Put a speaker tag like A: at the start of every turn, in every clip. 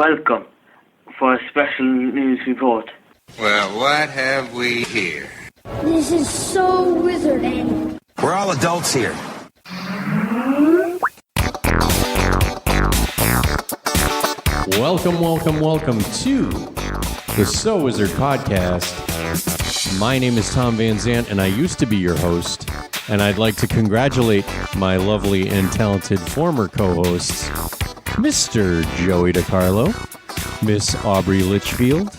A: welcome for a special news report.
B: Well, what have we here?
C: This is so wizarding.
D: We're all adults here.
E: Welcome to the So Wizard podcast. My name is Tom Van Zant, and I used to be your host. And I'd like to congratulate my lovely and talented former co-hosts, Mr. Joey DiCarlo, Miss Aubrey Litchfield,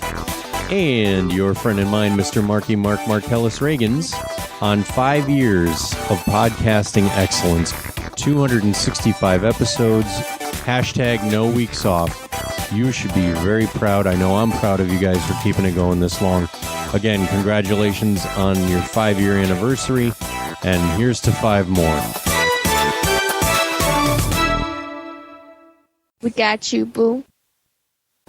E: and your friend and mine, Mr. Mark Marcellus Reagans, on 5 years of podcasting excellence, 265 episodes, hashtag no weeks off. You should be very proud. I know I'm proud of you guys for keeping it going this long. Again, congratulations on your 5-year anniversary, and here's to 5 more.
C: We got you, boo.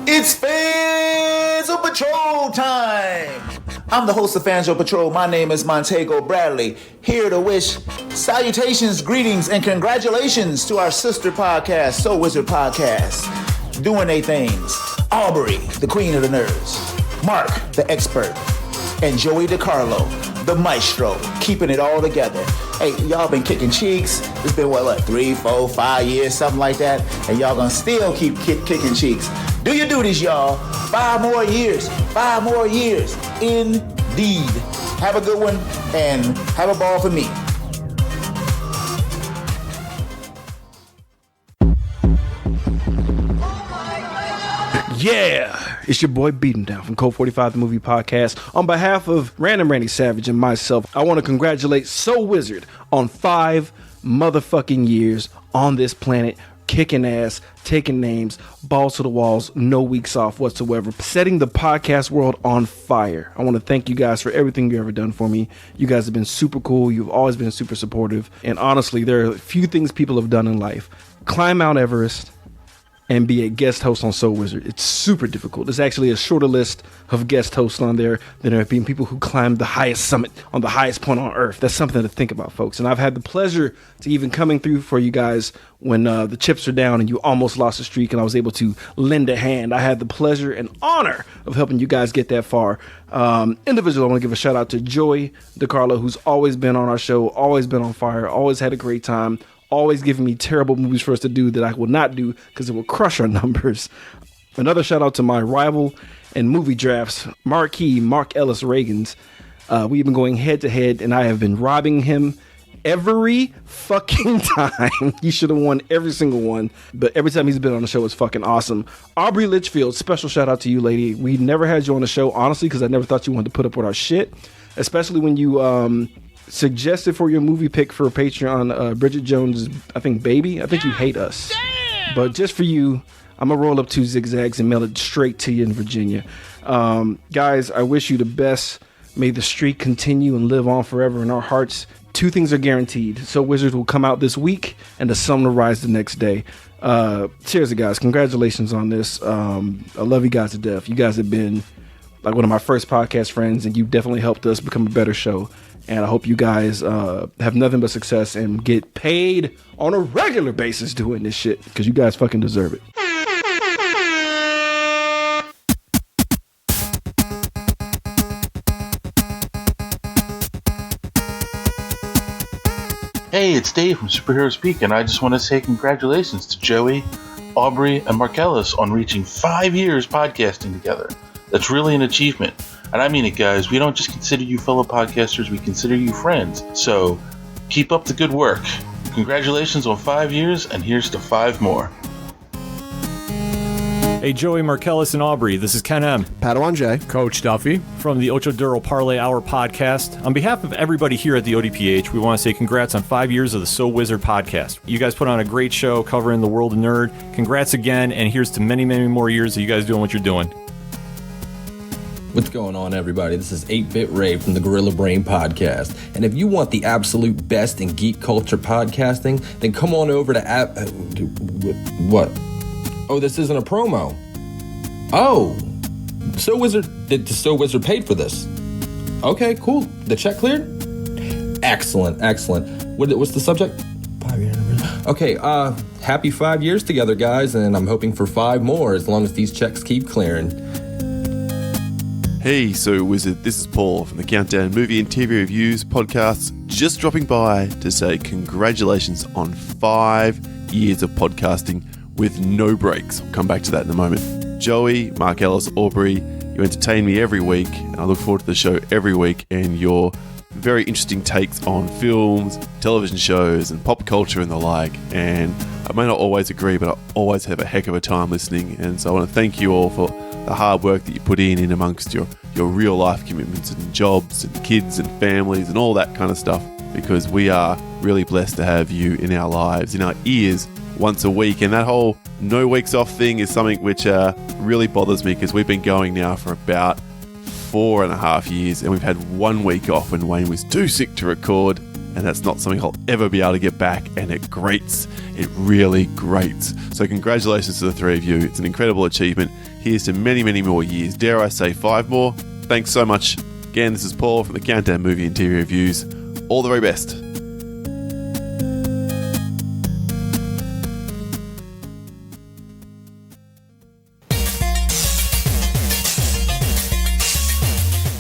F: It's Fanzo Patrol time! I'm the host of Fanzo Patrol. My name is Montego Bradley, here to wish salutations, greetings, and congratulations to our sister podcast, So Wizard Podcast. Doing they things. Aubrey, the queen of the nerds. Mark, the expert. And Joey DiCarlo, the maestro, keeping it all together. Hey, y'all been kicking cheeks. It's been, 3, 4, 5 years, something like that. And y'all gonna still keep kicking cheeks. Do your duties, y'all. 5 more years. 5 more years. Indeed. Have a good one, and have a ball for me.
G: Yeah, it's your boy Beat 'em Down from Code 45 the Movie Podcast. On behalf of Random Randy Savage and myself, I want to congratulate So Wizard on 5 motherfucking years on this planet, kicking ass, taking names, balls to the walls, no weeks off whatsoever, setting the podcast world on fire. I want to thank you guys for everything you've ever done for me. You guys have been super cool. You've always been super supportive. And honestly, there are a few things people have done in life. Climb Mount Everest and be a guest host on So Wizard. It's super difficult. There's actually a shorter list of guest hosts on there than there have been people who climbed the highest summit on the highest point on Earth. That's something to think about, folks. And I've had the pleasure to even coming through for you guys when the chips are down and you almost lost a streak and I was able to lend a hand. I had the pleasure and honor of helping you guys get that far. Individually, I want to give a shout out to Joey DiCarlo, who's always been on our show, always been on fire, always had a great time, always giving me terrible movies for us to do that I will not do because it will crush our numbers. Another shout out to my rival in movie drafts, Mark Ellis Reagans. We've been going head to head and I have been robbing him every fucking time. He should have won every single one, but every time he's been on the show, it's fucking awesome. Aubrey Litchfield, special shout out to you, lady. We never had you on the show, honestly, because I never thought you wanted to put up with our shit, especially when you suggested for your movie pick for Patreon, Bridget Jones' Baby. I think you hate us. Damn. But just for you, I'm going to roll up 2 zigzags and mail it straight to you in Virginia. Guys, I wish you the best. May the streak continue and live on forever in our hearts. 2 things are guaranteed. So Wizards will come out this week and the sun will rise the next day. Cheers, guys. Congratulations on this. I love you guys to death. You guys have been like one of my first podcast friends, and you definitely helped us become a better show. And I hope you guys have nothing but success and get paid on a regular basis doing this shit, because you guys fucking deserve it.
H: Hey, it's Dave from Superhero Speak, and I just want to say congratulations to Joey, Aubrey, and Marcellus on reaching 5 years podcasting together. That's really an achievement. And I mean it, guys. We don't just consider you fellow podcasters, we consider you friends. So, keep up the good work. Congratulations on 5 years, and here's to 5 more.
I: Hey, Joey, Marcellus, and Aubrey, this is Ken M.
J: Padawan J.
I: Coach Duffy from the Ocho Duro Parlay Hour podcast. On behalf of everybody here at the ODPH, we want to say congrats on 5 years of the So Wizard podcast. You guys put on a great show covering the world of nerd. Congrats again, and here's to many, many more years of you guys doing what you're doing.
J: What's going on, everybody? This is 8-Bit Ray from the Gorilla Brain Podcast. And if you want the absolute best in geek culture podcasting, then come on over to what? Oh, this isn't a promo. Oh, So Wizard paid for this. Okay, cool. The check cleared? Excellent. What's the subject? 5 years. Okay, happy 5 years together, guys, and I'm hoping for 5 more as long as these checks keep clearing.
D: Hey, So Wizard, this is Paul from the Countdown Movie and TV Reviews podcast, just dropping by to say congratulations on 5 years of podcasting with no breaks. I'll come back to that in a moment. Joey, Mark Ellis, Aubrey, you entertain me every week, and I look forward to the show every week and your very interesting takes on films, television shows, and pop culture and the like. And I may not always agree, but I always have a heck of a time listening. And so I want to thank you all for the hard work that you put in amongst your real life commitments and jobs and kids and families and all that kind of stuff, because we are really blessed to have you in our lives, in our ears once a week. And that whole no weeks off thing is something which really bothers me, because we've been going now for about 4.5 years, and we've had 1 week off when Wayne was too sick to record, and that's not something I'll ever be able to get back, and it grates. It really grates. So congratulations to the three of you. It's an incredible achievement. Here's to many, many more years. Dare I say 5 more? Thanks so much. Again, this is Paul from the Countdown Movie and TV Reviews. All the very best.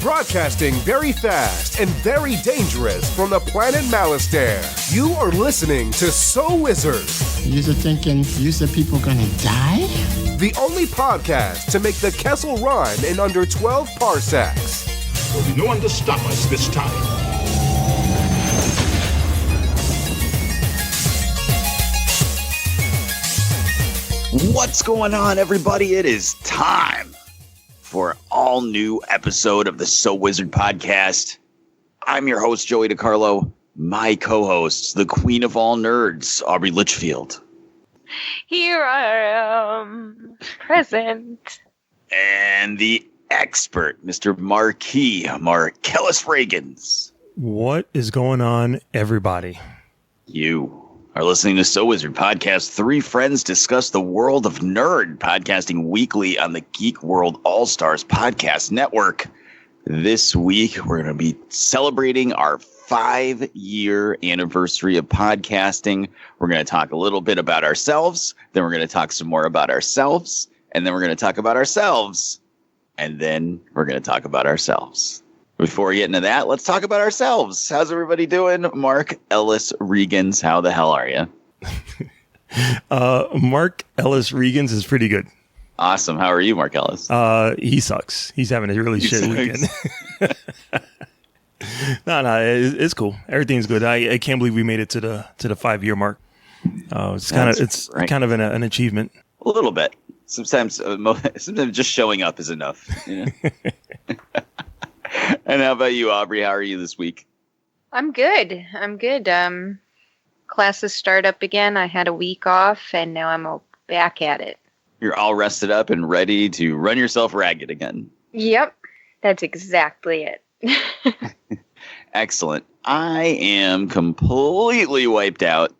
K: Broadcasting very fast and very dangerous from the planet Malastare. You are listening to So Wizard.
L: You're thinking people gonna die?
K: The only podcast to make the Kessel run in under 12 parsecs.
M: There'll be no one to stop us this time.
N: What's going on, everybody? It is time for an all-new episode of the So Wizard podcast. I'm your host, Joey DiCarlo. My co-hosts, the queen of all nerds, Aubrey Litchfield.
O: Here I am, present.
N: And the expert, Mr. Marquis Marcellus Reagans.
P: What is going on, everybody?
N: You are listening to So Wizard Podcast. 3 friends discuss the world of nerd, podcasting weekly on the Geek World All-Stars Podcast Network. This week, we're going to be celebrating our 5-year anniversary of podcasting. We're going to talk a little bit about ourselves, then we're going to talk some more about ourselves, and then we're going to talk about ourselves, and then we're going to talk about ourselves. Before we get into that, let's talk about ourselves. How's everybody doing? Mark Ellis Reagans, how the hell are you?
P: Mark Ellis Reagans is pretty good.
N: Awesome. How are you, Mark Ellis?
P: He sucks. He's having a really shit weekend. No, it's cool. Everything's good. I can't believe we made it to the 5-year mark. It's kind of an achievement.
N: A little bit. Sometimes just showing up is enough. You know? And how about you, Aubrey? How are you this week?
O: I'm good. Classes start up again. I had a week off, and now I'm back at it.
N: You're all rested up and ready to run yourself ragged again.
O: Yep, that's exactly it.
N: Excellent. I am completely wiped out.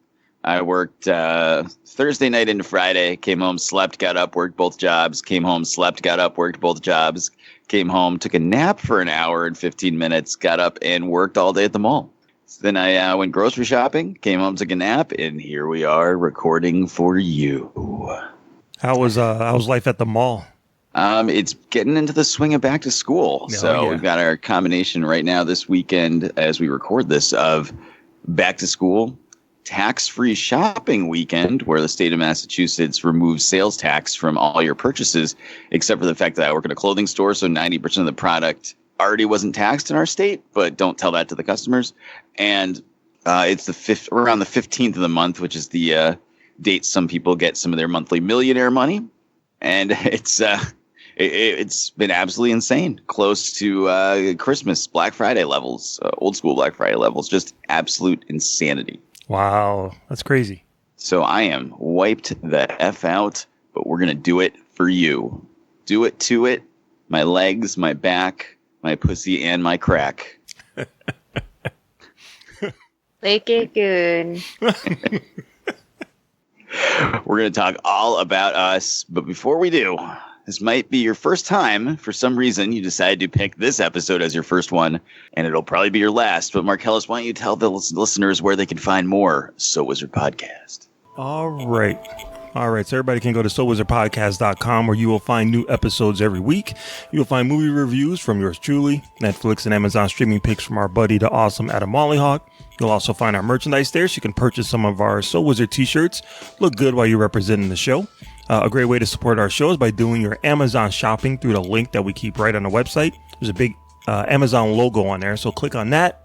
N: I worked Thursday night into Friday, came home, slept, got up, worked both jobs, came home, slept, got up, worked both jobs, came home, took a nap for an hour and 15 minutes, got up and worked all day at the mall. So then I went grocery shopping, came home, took a nap, and here we are recording for you.
P: How was life at the mall?
N: It's getting into the swing of back to school. We've got our combination right now this weekend as we record this of back to school, tax-free shopping weekend, where the state of Massachusetts removes sales tax from all your purchases, except for the fact that I work at a clothing store, so 90% of the product already wasn't taxed in our state, but don't tell that to the customers. And it's around the 15th of the month, which is the date some people get some of their monthly millionaire money. And it's been absolutely insane, close to Christmas, Black Friday levels, old school Black Friday levels, just absolute insanity.
P: Wow, that's crazy.
N: So I am wiped the F out, but we're going to do it for you. Do it to it, my legs, my back, my pussy, and my crack.
O: Make it good.
N: We're going to talk all about us, but before we do, this might be your first time. For some reason, you decided to pick this episode as your first one, and it'll probably be your last. But Marcellus, why don't you tell the listeners where they can find more So Wizard Podcast?
P: All right. So everybody can go to SoWizardPodcast.com where you will find new episodes every week. You will find movie reviews from yours truly, Netflix and Amazon streaming picks from our buddy, the awesome Adam Mollyhawk. You'll also find our merchandise there, so you can purchase some of our So Wizard t-shirts. Look good while you're representing the show. A great way to support our show is by doing your Amazon shopping through the link that we keep right on the website. There's a big Amazon logo on there, so click on that,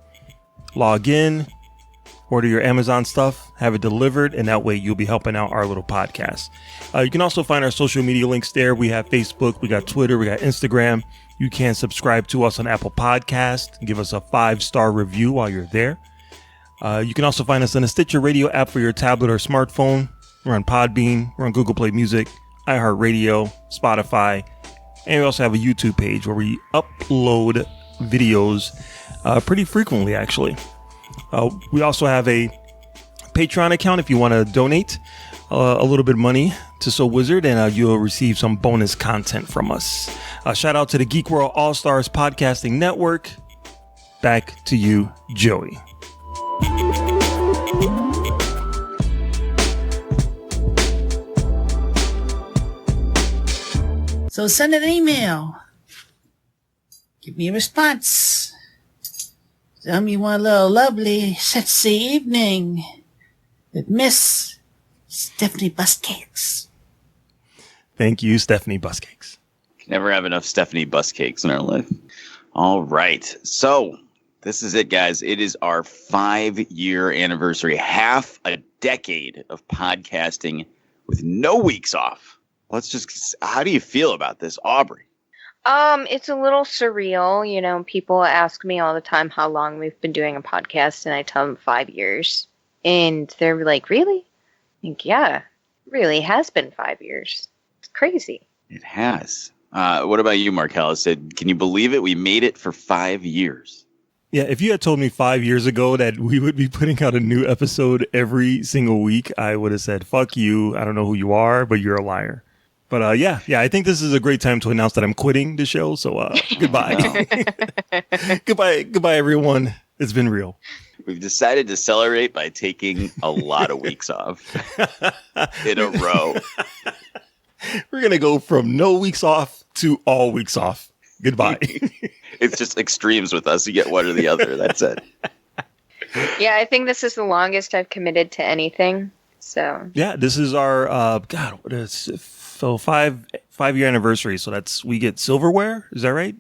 P: log in, order your Amazon stuff, have it delivered, and that way you'll be helping out our little podcast. You can also find our social media links there. We have Facebook, we got Twitter, we got Instagram. You can subscribe to us on Apple Podcast, give us a 5-star review while you're there. You can also find us on the Stitcher Radio app for your tablet or smartphone. We're on Podbean, we're on Google Play Music, iHeartRadio, Spotify, and we also have a YouTube page where we upload videos pretty frequently, actually. We also have a Patreon account if you want to donate a little bit of money to So Wizard, and you'll receive some bonus content from us. Shout out to the Geek World All-Stars Podcasting Network. Back to you, Joey.
Q: So send an email. Give me a response. Tell me you want a little lovely, sexy evening with Miss Stephanie Buscakes.
P: Thank you, Stephanie Buscakes.
N: Never have enough Stephanie Buscakes in our life. All right. So this is it, guys. It is our 5-year anniversary, half a decade of podcasting with no weeks off. How do you feel about this, Aubrey?
O: It's a little surreal. You know, people ask me all the time how long we've been doing a podcast, and I tell them 5 years. And they're like, really? I think, yeah, it really has been 5 years. It's crazy.
N: It has. What about you, Markel? Can you believe it? We made it for 5 years.
P: Yeah, if you had told me 5 years ago that we would be putting out a new episode every single week, I would have said, fuck you. I don't know who you are, but you're a liar. But yeah, I think this is a great time to announce that I'm quitting the show. So goodbye. Goodbye, everyone. It's been real.
N: We've decided to celebrate by taking a lot of weeks off in a row.
P: We're going to go from no weeks off to all weeks off. Goodbye.
N: It's just extremes with us. You get one or the other. That's it.
O: Yeah, I think this is the longest I've committed to anything. So
P: yeah, this is our what is it? So 5-year anniversary. So we get silverware. Is that right?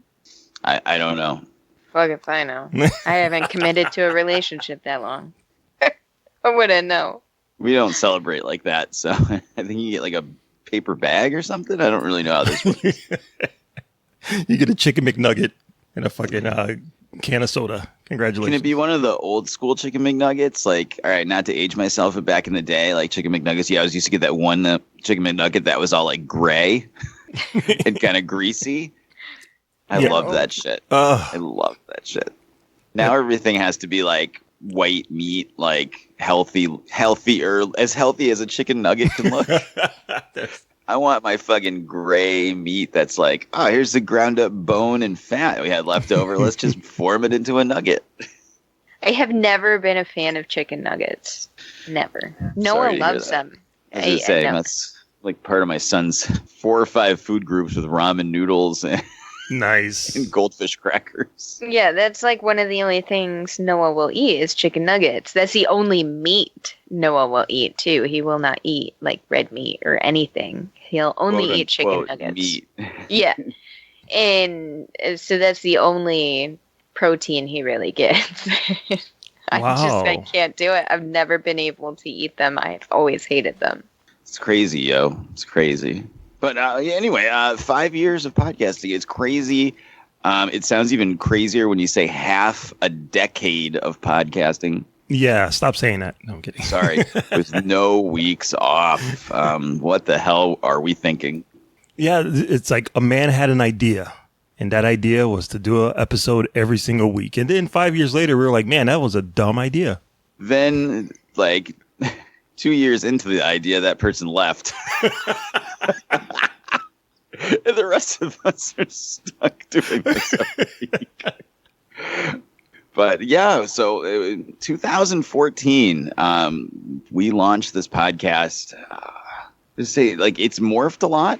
N: I don't know.
O: Fuck if I know. I haven't committed to a relationship that long. I wouldn't know.
N: We don't celebrate like that. So I think you get like a paper bag or something. I don't really know how this works.
P: You get a chicken McNugget and a fucking can of soda. Congratulations.
N: Can it be one of the old school chicken McNuggets? Like, all right, not to age myself, but back in the day, like chicken McNuggets. Yeah, I used to get that one chicken McNugget that was all like gray and kind of greasy. I love that shit. I love that shit. Now everything has to be like white meat, like healthier, as healthy as a chicken nugget can look. I want my fucking gray meat that's like, oh, here's the ground up bone and fat we had left over. Let's just form it into a nugget.
O: I have never been a fan of chicken nuggets. Never. No one loves them.
N: That's like part of my son's 4 or 5 food groups with ramen noodles and
P: nice
N: and goldfish crackers.
O: Yeah, that's like one of the only things Noah will eat is chicken nuggets. That's the only meat Noah will eat too. He will not eat like red meat or anything. He'll only eat chicken nuggets. Meat. Yeah. And so that's the only protein he really gets. I can't do it. I've never been able to eat them. I've always hated them.
N: It's crazy, yo. It's crazy. But anyway, 5 years of podcasting. It's crazy. It sounds even crazier when you say half a decade of podcasting.
P: Yeah, stop saying that. No, I'm kidding.
N: Sorry. With no weeks off. What the hell are we thinking?
P: Yeah, it's like a man had an idea. And that idea was to do an episode every single week. And then 5 years later, we were like, man, that was a dumb idea.
N: Then, like 2 years into the idea, that person left. And the rest of us are stuck doing this every week. But yeah, so 2014, we launched this podcast. Just say, like, it's morphed a lot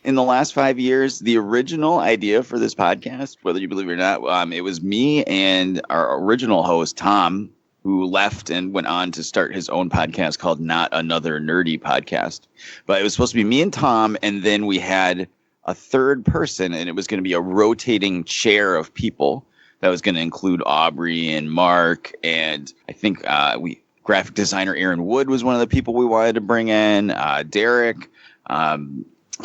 N: in the last 5 years. The original idea for this podcast, whether you believe it or not, it was me and our original host, Tom, who left and went on to start his own podcast called Not Another Nerdy Podcast. But it was supposed to be me and Tom, and then we had a third person, and it was going to be a rotating chair of people that was going to include Aubrey and Mark, and I think graphic designer Aaron Wood was one of the people we wanted to bring in, Derek.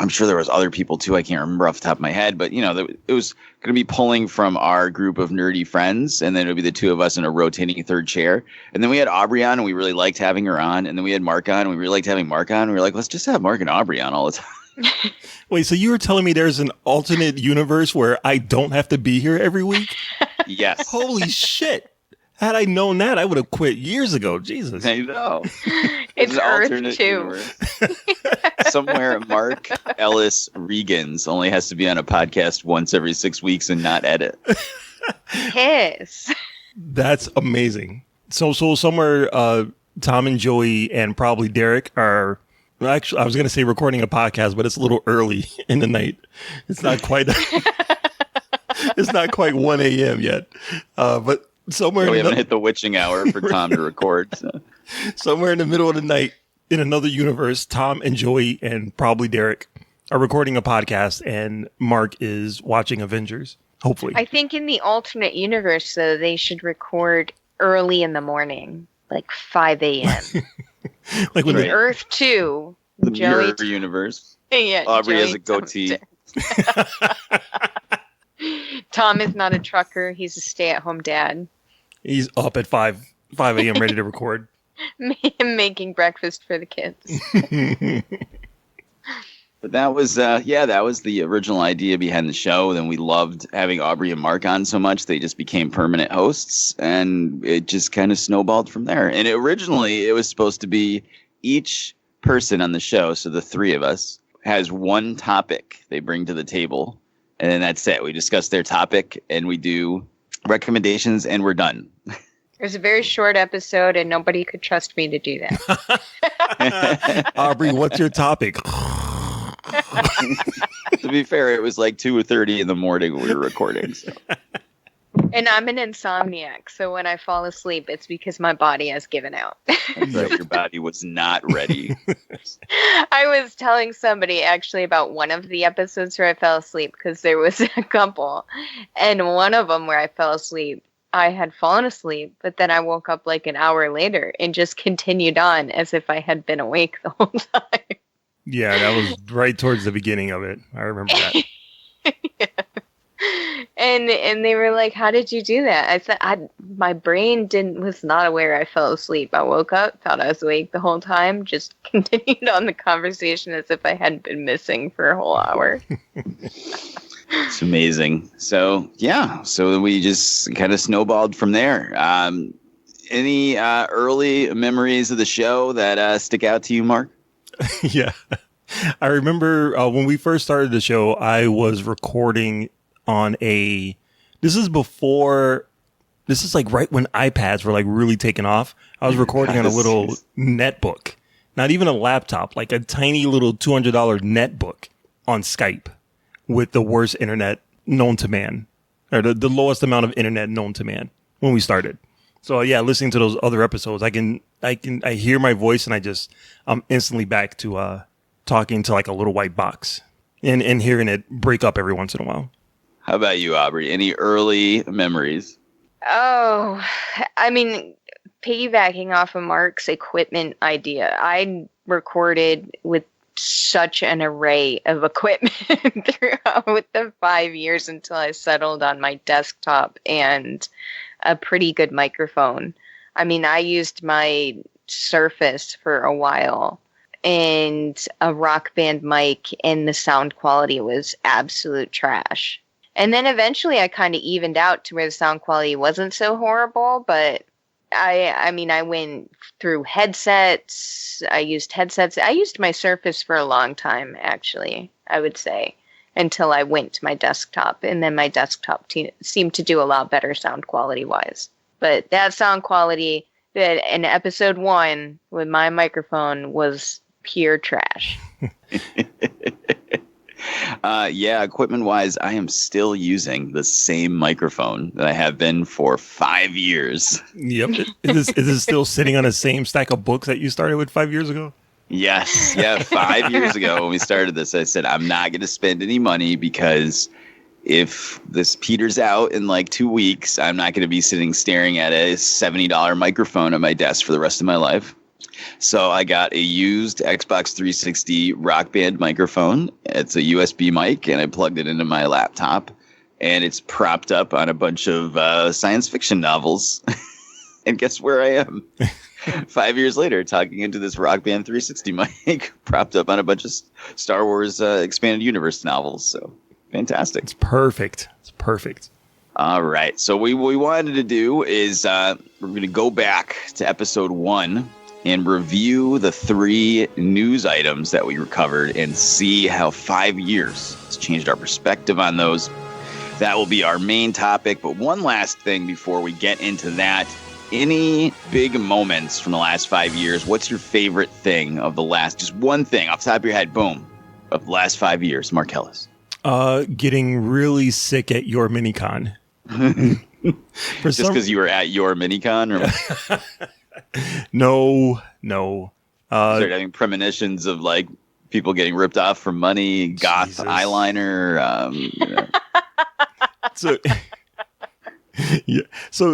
N: I'm sure there was other people too. I can't remember off the top of my head, but it was going to be pulling from our group of nerdy friends, and then it would be the two of us in a rotating third chair. And then we had Aubrey on, and we really liked having her on. And then we had Mark on, and we really liked having Mark on. And we were like, let's just have Mark and Aubrey on all the time.
P: Wait, so you were telling me there's an alternate universe where I don't have to be here every week?
N: Yes.
P: Holy shit. Had I known that, I would have quit years ago. Jesus.
N: I know.
O: It's Earth 2.
N: Somewhere Mark Ellis Regans only has to be on a podcast once every 6 weeks and not edit.
O: Yes.
P: That's amazing. So somewhere Tom and Joey and probably Derek are, actually, I was going to say recording a podcast, but it's a little early in the night. It's not quite it's not quite 1 a.m. yet. But somewhere
N: we haven't hit the witching hour for Tom to record. So.
P: Somewhere in the middle of the night, in another universe, Tom and Joey and probably Derek are recording a podcast, and Mark is watching Avengers. Hopefully,
O: I think in the alternate universe, though, they should record early in the morning, like 5 a.m.
P: Like when
O: Earth 2,
N: the
O: Joey
N: mirror universe.
O: Yeah,
N: Aubrey
O: Joey
N: has a goatee.
O: Tom is not a trucker; he's a stay-at-home dad.
P: He's up at 5 a.m. ready to record.
O: Making breakfast for the kids.
N: But that was that was the original idea behind the show. Then we loved having Aubrey and Mark on so much they just became permanent hosts, and it just kind of snowballed from there. And originally it was supposed to be each person on the show, so the three of us, has one topic they bring to the table, and then that's it. We discuss their topic and we do recommendations, and we're done.
O: It was a very short episode, and nobody could trust me to do that.
P: Aubrey, what's your topic?
N: To be fair, it was like 2:30 in the morning when we were recording. So.
O: And I'm an insomniac, so when I fall asleep, it's because my body has given out.
N: That's right, your body was not ready.
O: I was telling somebody actually about one of the episodes where I fell asleep, because there was a couple, and one of them where I fell asleep, I had fallen asleep, but then I woke up like an hour later and just continued on as if I had been awake the whole time.
P: Yeah, that was right towards the beginning of it. I remember that.
O: Yeah. And they were like, "How did you do that?" I said, "My brain was not aware I fell asleep. I woke up, thought I was awake the whole time, just continued on the conversation as if I hadn't been missing for a whole hour."
N: It's amazing. So we just kind of snowballed from there. Any early memories of the show that stick out to you, Mark?
P: Yeah. I remember when we first started the show, I was recording on this is like right when iPads were like really taking off. I was recording on a little netbook, not even a laptop, like a tiny little $200 netbook on Skype with the worst internet known to man, or the lowest amount of internet known to man when we started. So yeah, listening to those other episodes, I hear my voice and I'm instantly back to talking to like a little white box and hearing it break up every once in a while.
N: How about you, Aubrey? Any early memories?
O: Oh, I mean, piggybacking off of Mark's equipment idea, I recorded with such an array of equipment throughout the 5 years until I settled on my desktop and a pretty good microphone. I mean, I used my Surface for a while and a Rock Band mic, and the sound quality was absolute trash. And then eventually I kind of evened out to where the sound quality wasn't so horrible, but I mean, I went through headsets. I used my Surface for a long time, actually, I would say, until I went to my desktop. And then my desktop seemed to do a lot better sound quality-wise. But that sound quality that in episode 1 with my microphone was pure trash.
N: Yeah, equipment-wise, I am still using the same microphone that I have been for 5 years.
P: Yep. Is this still sitting on the same stack of books that you started with 5 years ago?
N: Yes. Yeah, 5 years ago when we started this, I said, I'm not going to spend any money because if this peters out in like 2 weeks, I'm not going to be sitting staring at a $70 microphone at my desk for the rest of my life. So I got a used Xbox 360 Rock Band microphone. It's a USB mic, and I plugged it into my laptop, and it's propped up on a bunch of science fiction novels. And guess where I am? 5 years later, talking into this Rock Band 360 mic, propped up on a bunch of Star Wars Expanded Universe novels. So fantastic.
P: It's perfect. It's perfect.
N: All right. So what we wanted to do is we're going to go back to episode 1 and review the 3 news items that we covered and see how 5 years has changed our perspective on those. That will be our main topic. But one last thing before we get into that. Any big moments from the last 5 years? What's your favorite thing of the last, just one thing off the top of your head, boom, of the last 5 years, Marcellus?
P: Getting really sick at your minicon.
N: Just because you were at your minicon? Or...
P: No.
N: Start having premonitions of like people getting ripped off for money, goth eyeliner.
P: So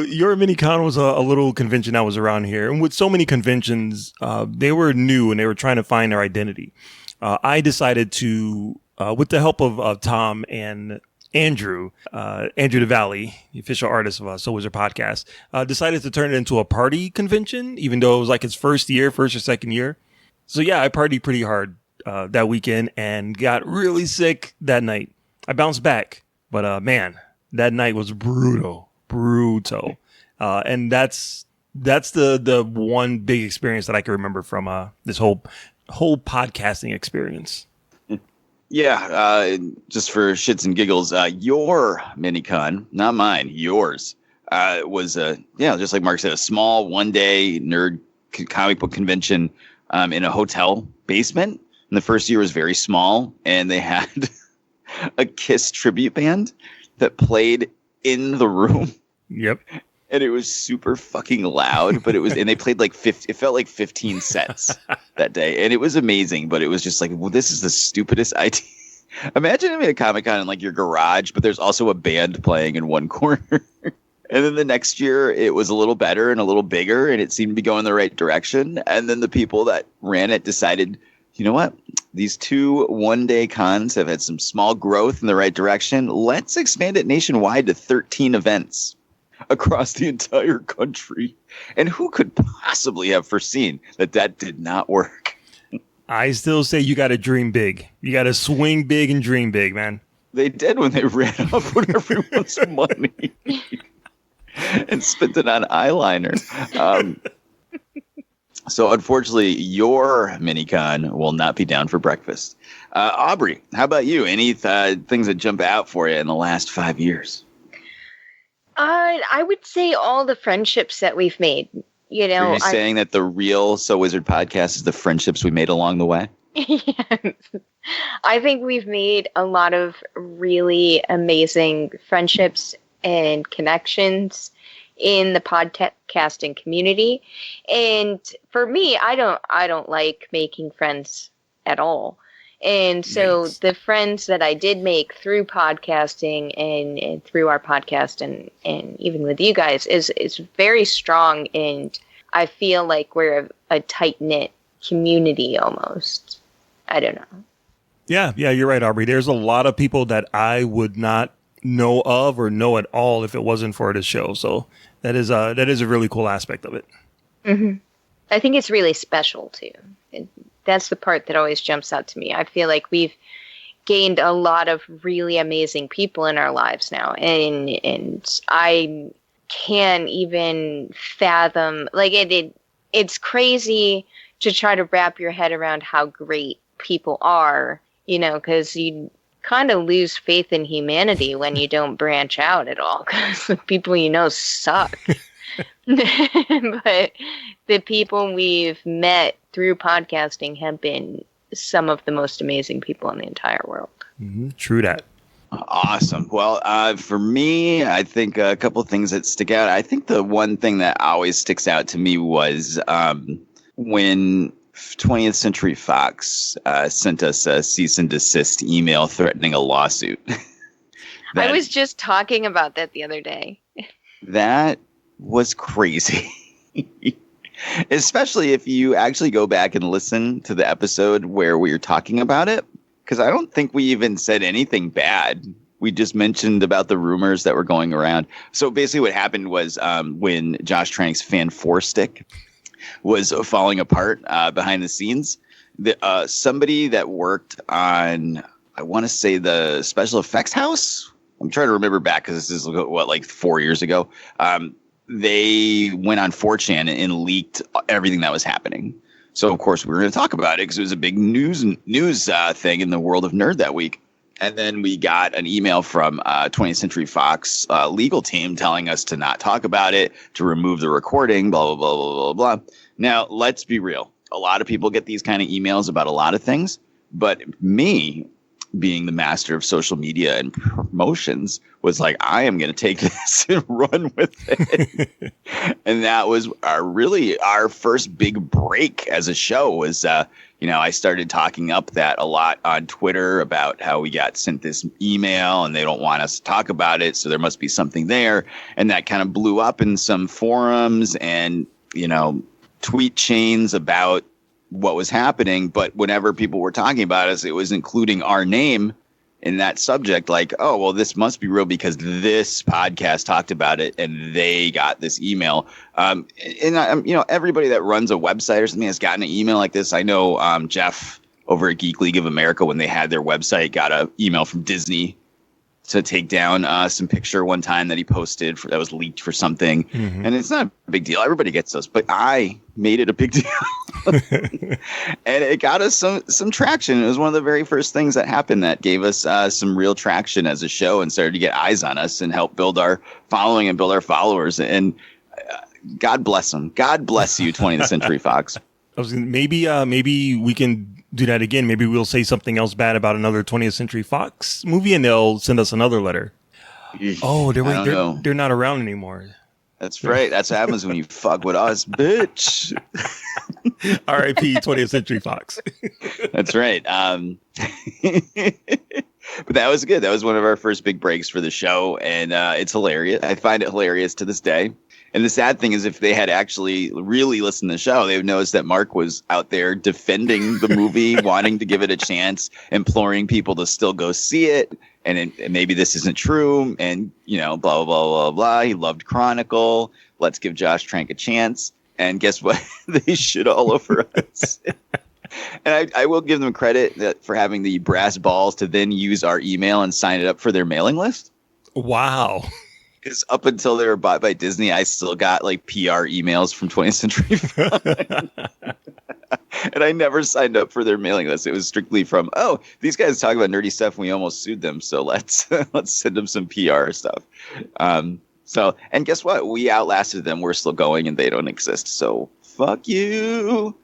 P: your minicon was a little convention that was around here, and with so many conventions, they were new and they were trying to find their identity. I decided to, with the help of Tom and Andrew DeValley, the official artist of So Wizard Podcast, decided to turn it into a party convention, even though it was like his first or second year. So yeah, I partied pretty hard that weekend and got really sick that night. I bounced back, but man, that night was brutal. And that's the one big experience that I can remember from this whole podcasting experience.
N: Yeah, just for shits and giggles, your minicon, not mine, yours, was just like Mark said, a small one-day nerd comic book convention in a hotel basement. And the first year was very small, and they had a Kiss tribute band that played in the room.
P: Yep.
N: And it was super fucking loud, but and they played like it felt like 15 sets that day. And it was amazing, but it was just like, well, this is the stupidest idea. Imagine having a Comic-Con in like your garage, but there's also a band playing in one corner. And then the next year it was a little better and a little bigger, and it seemed to be going the right direction. And then the people that ran it decided, you know what? These 2 one-day cons have had some small growth in the right direction. Let's expand it nationwide to 13 events across the entire country. And who could possibly have foreseen that did not work?
P: I still say you got to dream big. You got to swing big and dream big, man.
N: They did when they ran up with everyone's money and spent it on eyeliner. So unfortunately, your minicon will not be down for breakfast. Aubrey, how about you? Any things that jump out for you in the last 5 years?
O: I would say all the friendships that we've made. You know,
N: are you saying that the real So Wizard podcast is the friendships we made along the way?
O: Yes. I think we've made a lot of really amazing friendships and connections in the podcasting community. And for me, I don't like making friends at all. And so the friends that I did make through podcasting and through our podcast and even with you guys is very strong. And I feel like we're a tight-knit community almost. I don't know.
P: Yeah, you're right, Aubrey. There's a lot of people that I would not know of or know at all if it wasn't for this show. So that is a really cool aspect of it.
O: Mm-hmm. I think it's really special too. That's the part that always jumps out to me. I feel like we've gained a lot of really amazing people in our lives now, and I can't even fathom. Like it's crazy to try to wrap your head around how great people are. You know, because you kind of lose faith in humanity when you don't branch out at all, because the people you know suck. But the people we've met through podcasting have been some of the most amazing people in the entire world.
P: Mm-hmm. True that.
N: Awesome. Well, for me, I think a couple of things that stick out. I think the one thing that always sticks out to me was when 20th Century Fox sent us a cease and desist email threatening a lawsuit.
O: I was just talking about that the other day.
N: That was crazy. Especially if you actually go back and listen to the episode where we were talking about it. Because I don't think we even said anything bad. We just mentioned about the rumors that were going around. So basically what happened was when Josh Trank's Fan 4 stick was falling apart behind the scenes, somebody that worked on, I want to say, the special effects house. I'm trying to remember back because this is like 4 years ago. They went on 4chan and leaked everything that was happening. So, of course, we were going to talk about it because it was a big news thing in the world of nerd that week. And then we got an email from 20th Century Fox legal team telling us to not talk about it, to remove the recording, blah, blah, blah, blah, blah, blah. Now, let's be real. A lot of people get these kind of emails about a lot of things. But me, being the master of social media and promotions, was like, I am going to take this and run with it. And that was our first big break as a show was, I started talking up that a lot on Twitter about how we got sent this email and they don't want us to talk about it. So there must be something there. And that kind of blew up in some forums and, tweet chains about what was happening. But whenever people were talking about us, it was including our name in that subject, like, oh, well, this must be real because this podcast talked about it and they got this email. Everybody that runs a website or something has gotten an email like this. I know Jeff over at Geek League of America, when they had their website, got an email from Disney to take down some picture one time that he posted that was leaked for something. Mm-hmm. And it's not a big deal. Everybody gets those, but I made it a big deal. And it got us some traction. It was one of the very first things that happened that gave us some real traction as a show and started to get eyes on us and help build our following and build our followers. And God bless them. God bless you, 20th Century Fox.
P: Maybe we can do that again. Maybe we'll say something else bad about another 20th Century Fox movie and they'll send us another letter. Oh, they're not around anymore.
N: That's right. That's what happens when you fuck with us, bitch.
P: R.I.P. 20th Century Fox.
N: That's right. But that was good. That was one of our first big breaks for the show. And it's hilarious. I find it hilarious to this day. And the sad thing is, if they had actually really listened to the show, they would notice that Mark was out there defending the movie, wanting to give it a chance, imploring people to still go see it. And maybe this isn't true. And, blah, blah, blah, blah, blah. He loved Chronicle. Let's give Josh Trank a chance. And guess what? They shit all over us. And I will give them credit for having the brass balls to then use our email and sign it up for their mailing list.
P: Wow.
N: Because up until they were bought by Disney, I still got like PR emails from 20th Century Fox. And I never signed up for their mailing list. It was strictly from, oh, these guys talk about nerdy stuff and we almost sued them. So let's send them some PR stuff. And guess what? We outlasted them. We're still going and they don't exist. So fuck you.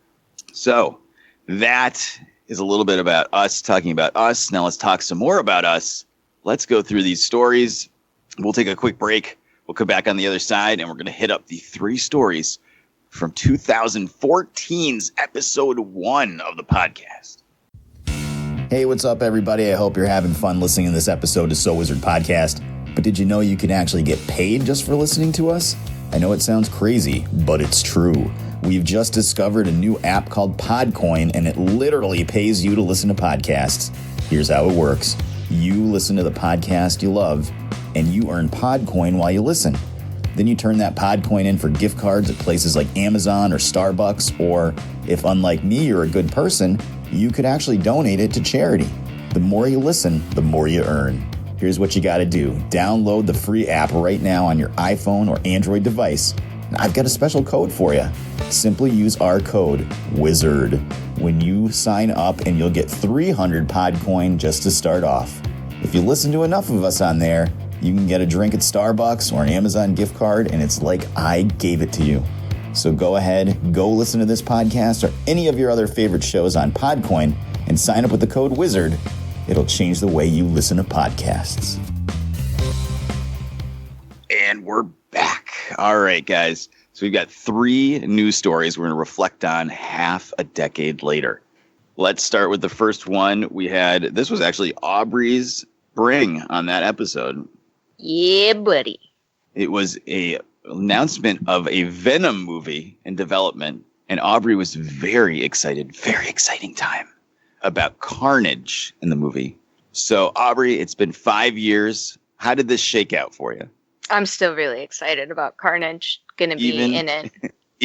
N: So that is a little bit about us talking about us. Now let's talk some more about us. Let's go through these stories. We'll take a quick break. We'll come back on the other side, and we're going to hit up the 3 stories from 2014's episode 1 of the podcast.
F: Hey, what's up, everybody? I hope you're having fun listening to this episode of So Wizard Podcast. But did you know you can actually get paid just for listening to us? I know it sounds crazy, but it's true. We've just discovered a new app called Podcoin, and it literally pays you to listen to podcasts. Here's how it works. You listen to the podcast you love, and you earn Podcoin while you listen. Then you turn that Podcoin in for gift cards at places like Amazon or Starbucks, or if, unlike me, you're a good person, you could actually donate it to charity. The more you listen, the more you earn. Here's what you got to do. Download the free app right now on your iPhone or Android device. And I've got a special code for you. Simply use our code, WIZARD, when you sign up, and you'll get 300 Podcoin just to start off. If you listen to enough of us on there, you can get a drink at Starbucks or an Amazon gift card, and it's like I gave it to you. So go ahead, go listen to this podcast or any of your other favorite shows on Podcoin and sign up with the code WIZARD. It'll change the way you listen to podcasts.
N: And we're back. All right, guys. So we've got 3 news stories we're going to reflect on half a decade later. Let's start with the first one. This was actually Aubrey's bring on that episode.
O: Yeah, buddy.
N: It was a announcement of a Venom movie in development, and Aubrey was very excited, very exciting time, about Carnage in the movie. So, Aubrey, it's been 5 years. How did this shake out for you?
O: I'm still really excited about Carnage going to be in it.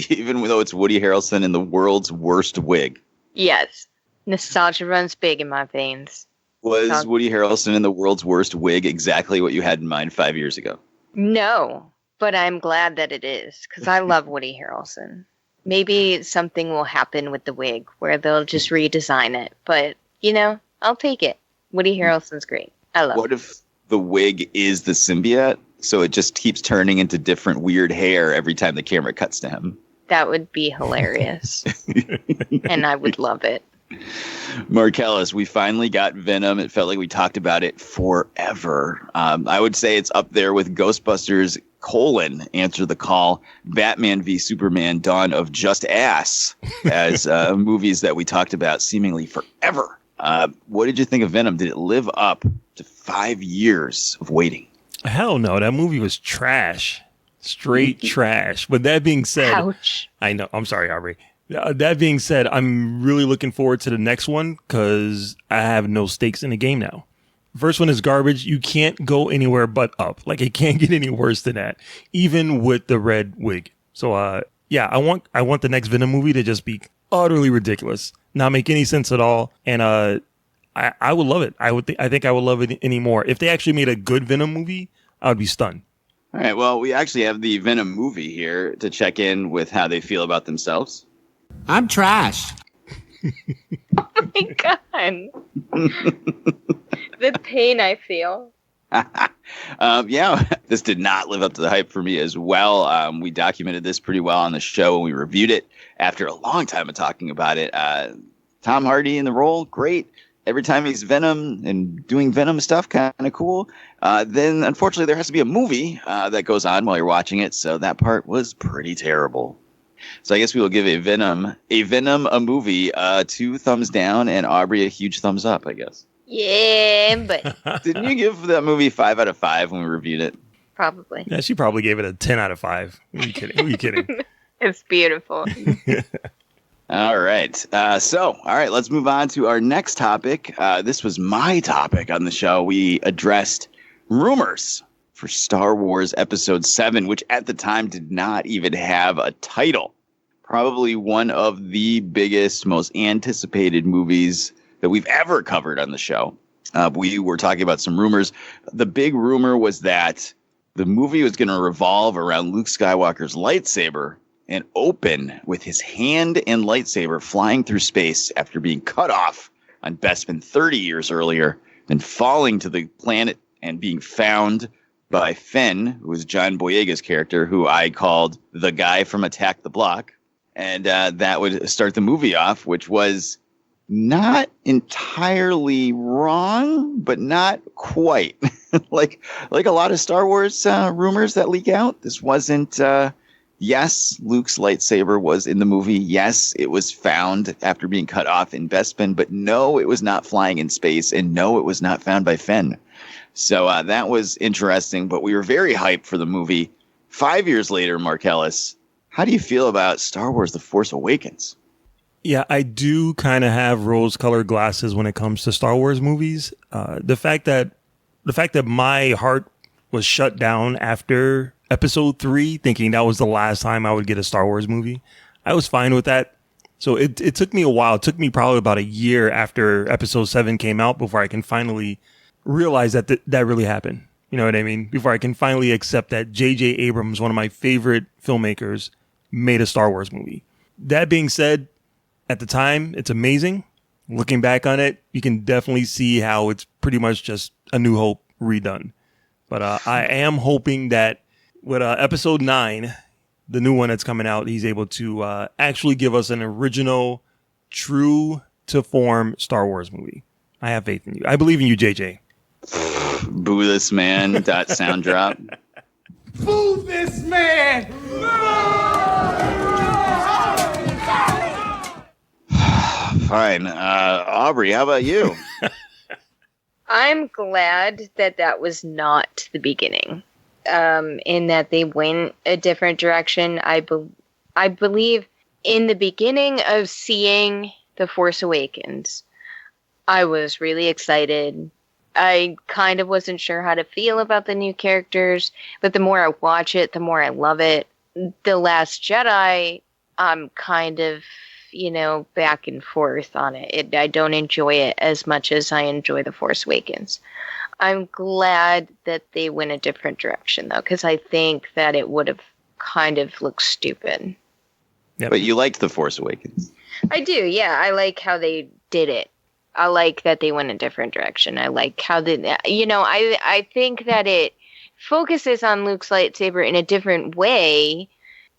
N: Even though it's Woody Harrelson in the world's worst wig.
O: Yes. Nostalgia runs big in my veins.
N: Was Woody Harrelson in the world's worst wig exactly what you had in mind 5 years ago?
O: No, but I'm glad that it is, because I love Woody Harrelson. Maybe something will happen with the wig where they'll just redesign it. But, I'll take it. Woody Harrelson's great. I love it.
N: What if the wig is the symbiote? So it just keeps turning into different weird hair every time the camera cuts to him.
O: That would be hilarious. And I would love it.
N: Marcellus, we finally got Venom. It felt like we talked about it forever. I would say it's up there with Ghostbusters, Answer the Call, Batman v Superman, Dawn of Just Ass as movies that we talked about seemingly forever. What did you think of Venom? Did it live up to 5 years of waiting?
P: Hell no, that movie was trash. Straight trash. But that being said,
O: ouch.
P: I know. I'm sorry, Aubrey. That being said, I'm really looking forward to the next one because I have no stakes in the game now. First one is garbage. You can't go anywhere but up. Like, it can't get any worse than that, even with the red wig. So, yeah, I want the next Venom movie to just be utterly ridiculous, not make any sense at all, and I would love it. I think I would love it anymore. If they actually made a good Venom movie, I would be stunned.
N: All right. Well, we actually have the Venom movie here to check in with how they feel about themselves.
L: I'm trash.
O: Oh my God. The pain I feel.
N: Yeah, this did not live up to the hype for me as well. We documented this pretty well on the show and we reviewed it after a long time of talking about it. Tom Hardy in the role, great. Every time he's Venom and doing Venom stuff, kind of cool. Then, unfortunately, there has to be a movie that goes on while you're watching it. So that part was pretty terrible. So I guess we will give a Venom a movie 2 thumbs down and Aubrey a huge thumbs up, I guess.
O: Yeah, but
N: didn't you give that movie 5 out of 5 when we reviewed it?
O: Probably.
P: Yeah, she probably gave it a 10 out of 5. Who are you kidding? Who are you kidding?
O: It's beautiful.
N: All right. All right, let's move on to our next topic. This was my topic on the show. We addressed rumors for Star Wars Episode 7, which at the time did not even have a title. Probably one of the biggest, most anticipated movies that we've ever covered on the show. We were talking about some rumors. The big rumor was that the movie was going to revolve around Luke Skywalker's lightsaber and open with his hand and lightsaber flying through space after being cut off on Bespin 30 years earlier, then falling to the planet and being found by Finn, who was John Boyega's character, who I called the guy from Attack the Block. And that would start the movie off, which was not entirely wrong, but not quite. like a lot of Star Wars rumors that leak out, this wasn't... Yes, Luke's lightsaber was in the movie. Yes, it was found after being cut off in Bespin. But no, it was not flying in space. And no, it was not found by Finn. So that was interesting. But we were very hyped for the movie. 5 years later, Marcellus, how do you feel about Star Wars The Force Awakens?
P: Yeah, I do kind of have rose-colored glasses when it comes to Star Wars movies. The fact that my heart was shut down after Episode 3, thinking that was the last time I would get a Star Wars movie, I was fine with that. So it took me a while. It took me probably about a year after Episode 7 came out before I can finally realize that that really happened. You know what I mean? Before I can finally accept that J.J. Abrams, one of my favorite filmmakers, made a Star Wars movie. That being said, at the time, it's amazing. Looking back on it, you can definitely see how it's pretty much just A New Hope redone. But I am hoping that with episode 9, the new one that's coming out, he's able to actually give us an original, true to form Star Wars movie. I have faith in you. I believe in you, JJ.
N: Boo this man. Sound drop.
K: Boo this man!
N: Fine. Aubrey, how about you?
O: I'm glad that that was not the beginning. In that they went a different direction. I believe in the beginning of seeing The Force Awakens, I was really excited. I kind of wasn't sure how to feel about the new characters, but the more I watch it, the more I love it. The Last Jedi, I'm kind of, back and forth on it. I don't enjoy it as much as I enjoy The Force Awakens. I'm glad that they went a different direction, though, because I think that it would have kind of looked stupid.
N: Yep. But you liked The Force Awakens.
O: I do, yeah. I like how they did it. I like that they went a different direction. I like how I think that it focuses on Luke's lightsaber in a different way,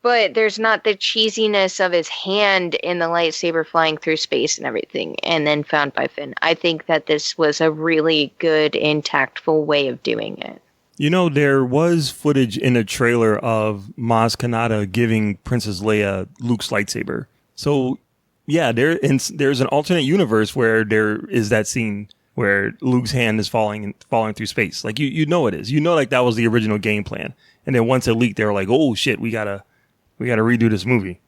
O: but there's not the cheesiness of his hand in the lightsaber flying through space and everything, and then found by Finn. I think that this was a really good and tactful way of doing it.
P: There was footage in a trailer of Maz Kanata giving Princess Leia Luke's lightsaber. So, yeah, there's an alternate universe where there is that scene where Luke's hand is falling through space. Like, it is. Like, that was the original game plan. And then once it leaked, they were like, oh, shit, we gotta redo this movie.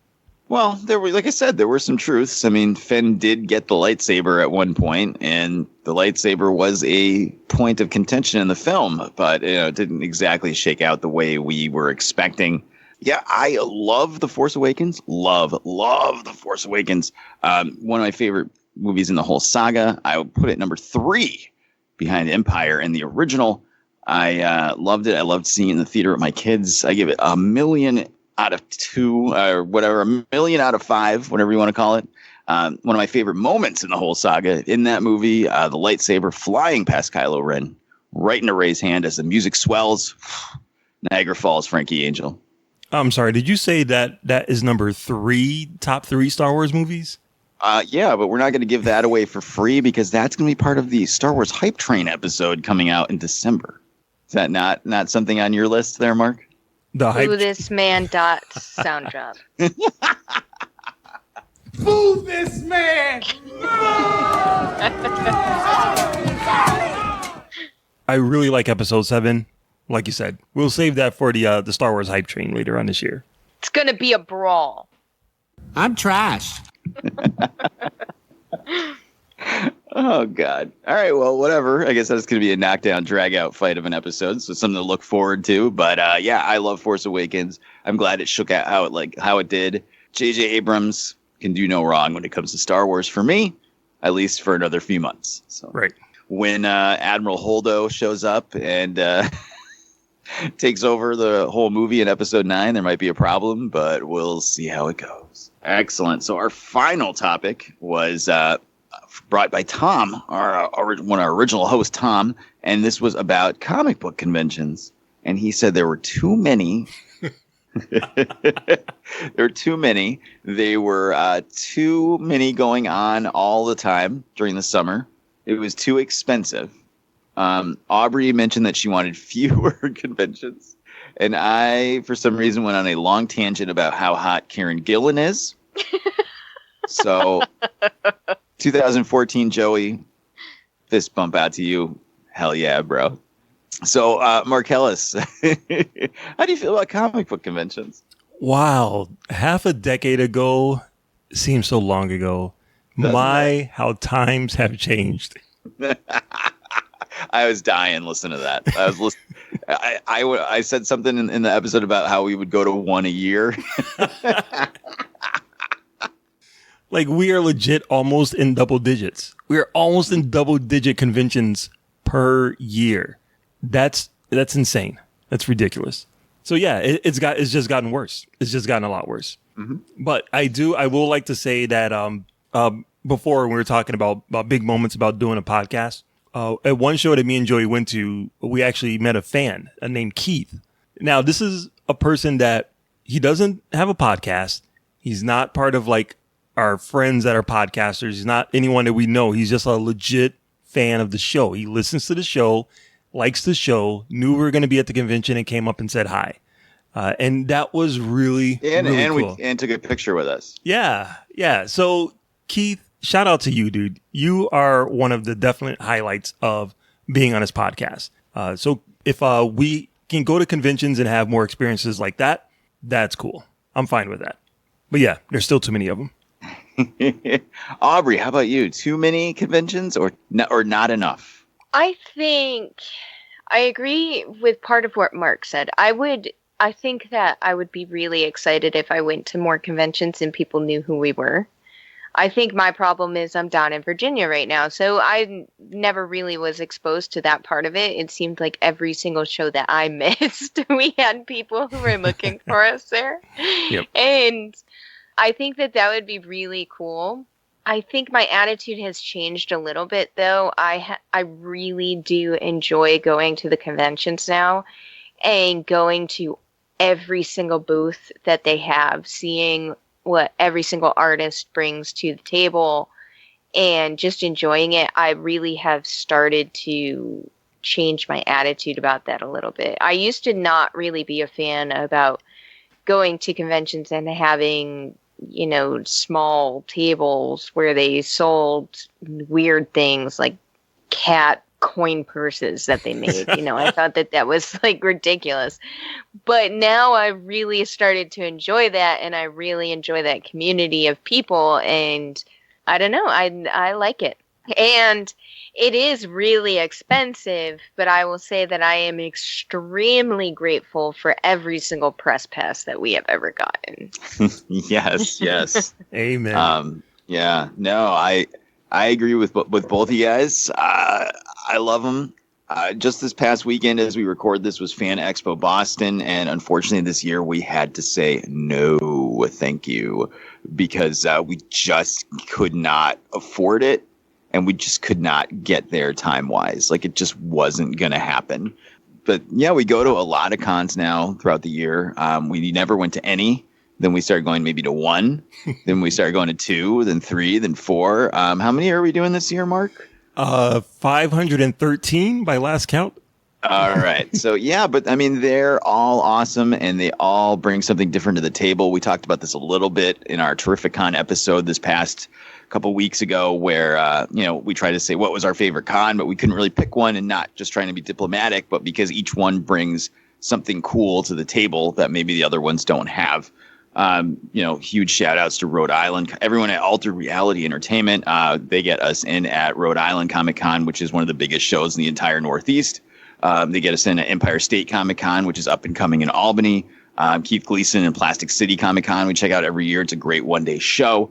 N: Well, like I said, there were some truths. I mean, Finn did get the lightsaber at one point, and the lightsaber was a point of contention in the film, but it didn't exactly shake out the way we were expecting. Yeah, I love The Force Awakens. Love The Force Awakens. One of my favorite movies in the whole saga. I would put it number 3 behind Empire and the original. I loved it. I loved seeing it in the theater with my kids. I give it 1 million out of 2 or whatever, 1 million out of 5, whatever you want to call it. One of my favorite moments in the whole saga in that movie, the lightsaber flying past Kylo Ren right into Rey's hand as the music swells. Niagara Falls, Frankie Angel.
P: I'm sorry, did you say that is number 3, top 3 Star Wars movies?
N: Yeah, but we're not going to give that away for free because that's going to be part of the Star Wars Hype Train episode coming out in December. Is that not something on your list there, Mark?
O: Boo this man. Sound drop.
K: Boo this man!
P: I really like episode 7. Like you said, we'll save that for the Star Wars Hype Train later on this year.
O: It's going to be a brawl.
L: I'm trash.
N: Oh, God. All right, well, whatever. I guess that's going to be a knockdown, drag-out fight of an episode, so something to look forward to. But, yeah, I love Force Awakens. I'm glad it shook out how it did. J.J. Abrams can do no wrong when it comes to Star Wars for me, at least for another few months. So
P: right.
N: When Admiral Holdo shows up and takes over the whole movie in episode 9, there might be a problem, but we'll see how it goes. Excellent. So our final topic was brought by Tom, one of our original hosts, Tom, and this was about comic book conventions. And he said there were too many. There were too many. They were too many going on all the time during the summer. It was too expensive. Aubrey mentioned that she wanted fewer conventions. And I, for some reason, went on a long tangent about how hot Karen Gillan is. So, 2014, Joey, fist bump out to you. Hell yeah, bro. So, Marcellus, how do you feel about comic book conventions?
P: Wow. Half a decade ago seems so long ago. How times have changed.
N: I was dying listening to that. I was listening. I said something in the episode about how we would go to one a year.
P: Like, we are legit almost in double digits. We are almost in double-digit conventions per year. That's insane. That's ridiculous. So yeah, it's just gotten worse. It's just gotten a lot worse. Mm-hmm. But I will like to say that before when we were talking about big moments about doing a podcast, at one show that me and Joey went to, we actually met a fan named Keith. Now, this is a person that he doesn't have a podcast. He's not part of like our friends that are podcasters. He's not anyone that we know. He's just a legit fan of the show. He listens to the show, likes the show, knew we were going to be at the convention and came up and said hi. And that was really cool.
N: And took a picture with us.
P: Yeah. So Keith, shout out to you, dude. You are one of the definite highlights of being on this podcast. So if we can go to conventions and have more experiences like that, that's cool. I'm fine with that. But yeah, there's still too many of them.
N: Aubrey, how about you? Too many conventions or not enough?
O: I think I agree with part of what Mark said. I think that I would be really excited if I went to more conventions and people knew who we were. I think my problem is I'm down in Virginia right now, so I never really was exposed to that part of it. It seemed like every single show that I missed, we had people who were looking for us there.
P: Yep.
O: And I think that would be really cool. I think my attitude has changed a little bit, though. I really do enjoy going to the conventions now and going to every single booth that they have, seeing what every single artist brings to the table and just enjoying it. I really have started to change my attitude about that a little bit. I used to not really be a fan about going to conventions and having, small tables where they sold weird things like cat coin purses that they made. I thought that was like ridiculous. But now I really started to enjoy that, and I really enjoy that community of people, and I don't know, I like it. And it is really expensive, but I will say that I am extremely grateful for every single press pass that we have ever gotten.
N: Yes.
P: Amen.
N: Yeah, no, I agree with both of you guys. I love them. Just this past weekend, as we record this, was Fan Expo Boston, and unfortunately this year we had to say no, thank you, because we just could not afford it, and we just could not get there time-wise. Like, it just wasn't going to happen. But yeah, we go to a lot of cons now throughout the year. We never went to any. Then we started going maybe to one. Then we started going to two, then three, then four. How many are we doing this year, Mark?
P: 513 by last count.
N: All right. So, yeah, but I mean, they're all awesome and they all bring something different to the table. We talked about this a little bit in our Terrificon episode this past couple weeks ago where, we tried to say what was our favorite con, but we couldn't really pick one, and not just trying to be diplomatic, but because each one brings something cool to the table that maybe the other ones don't have. Huge shout outs to Rhode Island, everyone at Altered Reality Entertainment. They get us in at Rhode Island Comic Con, which is one of the biggest shows in the entire Northeast. They get us in at Empire State Comic Con, which is up and coming in Albany. Keith Gleason and Plastic City Comic Con, we check out every year. It's a great one-day show.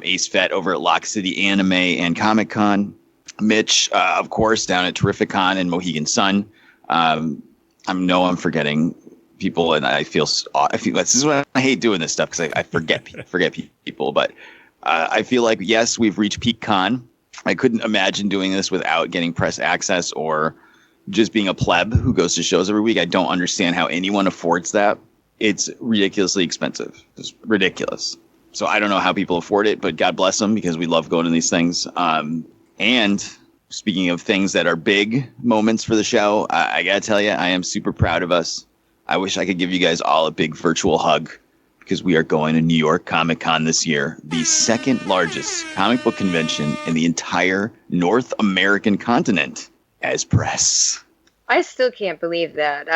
N: Ace Fett over at Lock City Anime and Comic Con. Mitch, of course, down at Terrificon and Mohegan Sun. I know I'm forgetting people, and I feel this is why I hate doing this stuff, because I forget people. But I feel like, yes, we've reached peak con. I couldn't imagine doing this without getting press access or just being a pleb who goes to shows every week. I don't understand how anyone affords that. It's ridiculously expensive. It's ridiculous. So I don't know how people afford it, but God bless them, because we love going to these things. And speaking of things that are big moments for the show, I got to tell you, I am super proud of us. I wish I could give you guys all a big virtual hug, because we are going to New York Comic Con this year, the second largest comic book convention in the entire North American continent as press.
O: I still can't believe that.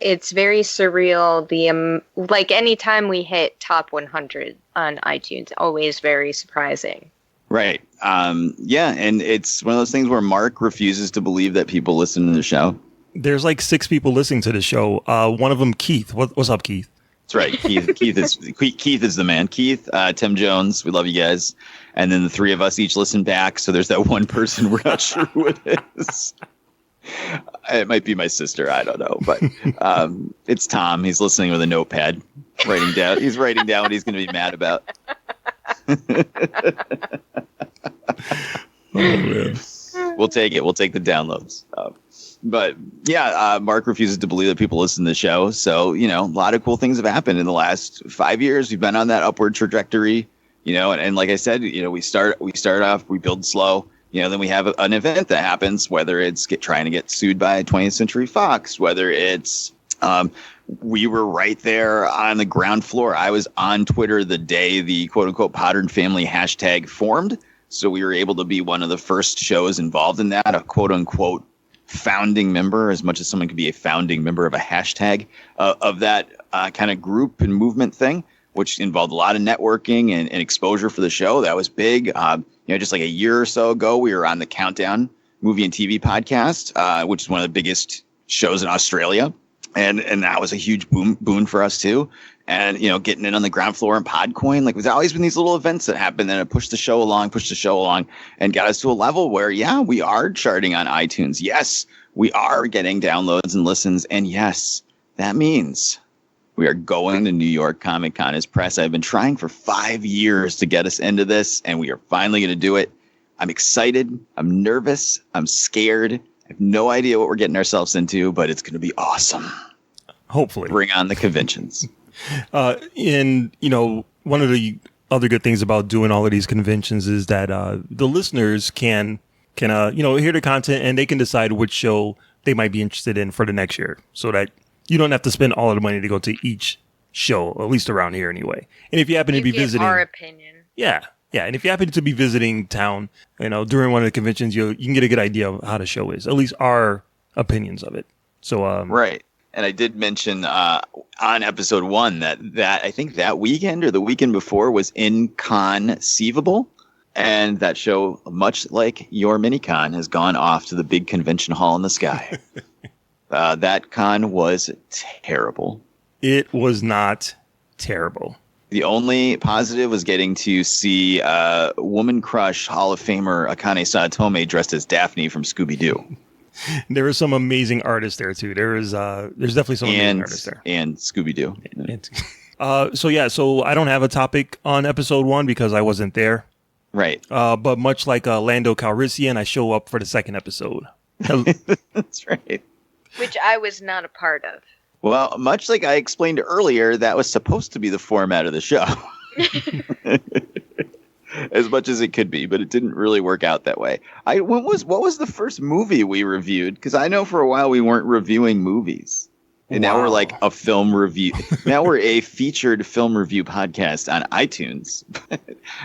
O: It's very surreal. Like anytime we hit top 100 on iTunes, always very surprising.
N: Right. Yeah, and it's one of those things where Mark refuses to believe that people listen to the show.
P: There's like 6 people listening to the show. One of them, Keith. What's up, Keith?
N: That's right. Keith is the man. Keith, Tim Jones, we love you guys. And then the 3 of us each listen back. So there's that one person we're not sure who it is. It might be my sister. I don't know. But it's Tom. He's listening with a notepad, He's writing down what he's going to be mad about. Oh, man. We'll take it. We'll take the downloads. But yeah, Mark refuses to believe that people listen to the show. So, you know, a lot of cool things have happened in the last 5 years. We've been on that upward trajectory, you know, and like I said, you know, we start off, we build slow, you know, then we have an event that happens, whether it's trying to get sued by 20th Century Fox, whether it's, we were right there on the ground floor. I was on Twitter the day the quote unquote Podern Family hashtag formed. So we were able to be one of the first shows involved in that, a quote unquote founding member, as much as someone could be a founding member of a hashtag of that kind of group and movement thing, which involved a lot of networking and exposure for the show. That was big. You know, just like a year or so ago, we were on the Countdown Movie and TV podcast, which is one of the biggest shows in Australia. And that was a huge boon for us too. And, you know, getting in on the ground floor in Podcoin, like there's always been these little events that happen and it pushed the show along and got us to a level where, yeah, we are charting on iTunes. Yes, we are getting downloads and listens. And yes, that means we are going to New York Comic Con as press. I've been trying for 5 years to get us into this, and we are finally going to do it. I'm excited. I'm nervous. I'm scared. I have no idea what we're getting ourselves into, but it's going to be awesome.
P: Hopefully.
N: Bring on the conventions.
P: And, you know, one of the other good things about doing all of these conventions is that the listeners can you know, hear the content and they can decide which show they might be interested in for the next year, so that you don't have to spend all of the money to go to each show, at least around here anyway. And if you happen to be visiting,
O: our opinion.
P: Yeah. And if you happen to be visiting town, you know, during one of the conventions, you can get a good idea of how the show is, at least our opinions of it. So,
N: right. And I did mention on episode 1 that I think that weekend or the weekend before was Inconceivable. And that show, much like your mini-con, has gone off to the big convention hall in the sky. That con was terrible.
P: It was not terrible.
N: The only positive was getting to see Woman Crush Hall of Famer Akane Saotome dressed as Daphne from Scooby-Doo.
P: There were some amazing artists there too. There's definitely some amazing artists there.
N: And Scooby-Doo.
P: So I don't have a topic on episode 1 because I wasn't there.
N: Right.
P: But much like Lando Calrissian, I show up for the second episode.
N: That's right.
O: Which I was not a part of.
N: Well, much like I explained earlier, that was supposed to be the format of the show. As much as it could be, but it didn't really work out that way. What was the first movie we reviewed? Because I know for a while we weren't reviewing movies. And now we're like a film review. Now we're a featured film review podcast on iTunes.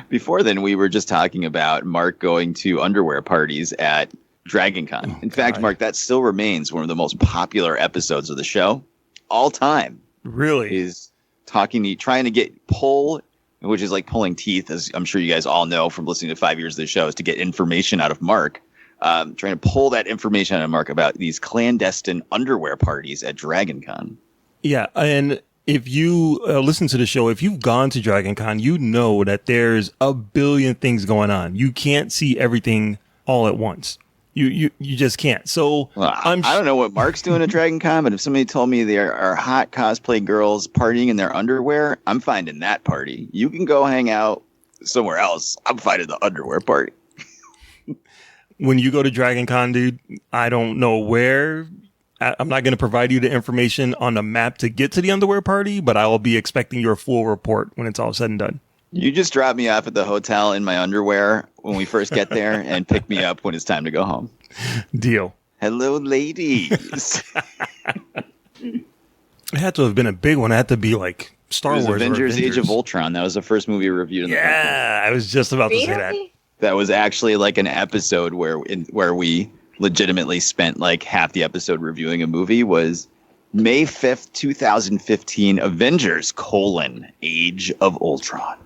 N: Before then, we were just talking about Mark going to underwear parties at Dragon Con. In fact, Mark, that still remains one of the most popular episodes of the show all time.
P: Really?
N: Is trying to get pull, which is like pulling teeth, as I'm sure you guys all know from listening to 5 years of the show, is to get information out of Mark. Trying to pull that information out of Mark about these clandestine underwear parties at Dragon Con.
P: Yeah, and if you listen to the show, if you've gone to Dragon Con, you know that there's a billion things going on. You can't see everything all at once. You just can't. So
N: I don't know what Mark's doing at Dragon Con, but if somebody told me there are hot cosplay girls partying in their underwear, I'm finding that party. You can go hang out somewhere else. I'm finding the underwear party.
P: When you go to Dragon Con, dude, I don't know where. I'm not going to provide you the information on the map to get to the underwear party, but I will be expecting your full report when it's all said and done.
N: You just drop me off at the hotel in my underwear when we first get there and pick me up when it's time to go home.
P: Deal.
N: Hello, ladies.
P: It had to have been a big one. It had to be like Star Wars.
N: Avengers Age of Ultron. That was the first movie we reviewed in the podcast.
P: I was just about to say that.
N: That was actually like an episode where we legitimately spent like half the episode reviewing a movie. Was May 5th, 2015, Avengers, Age of Ultron.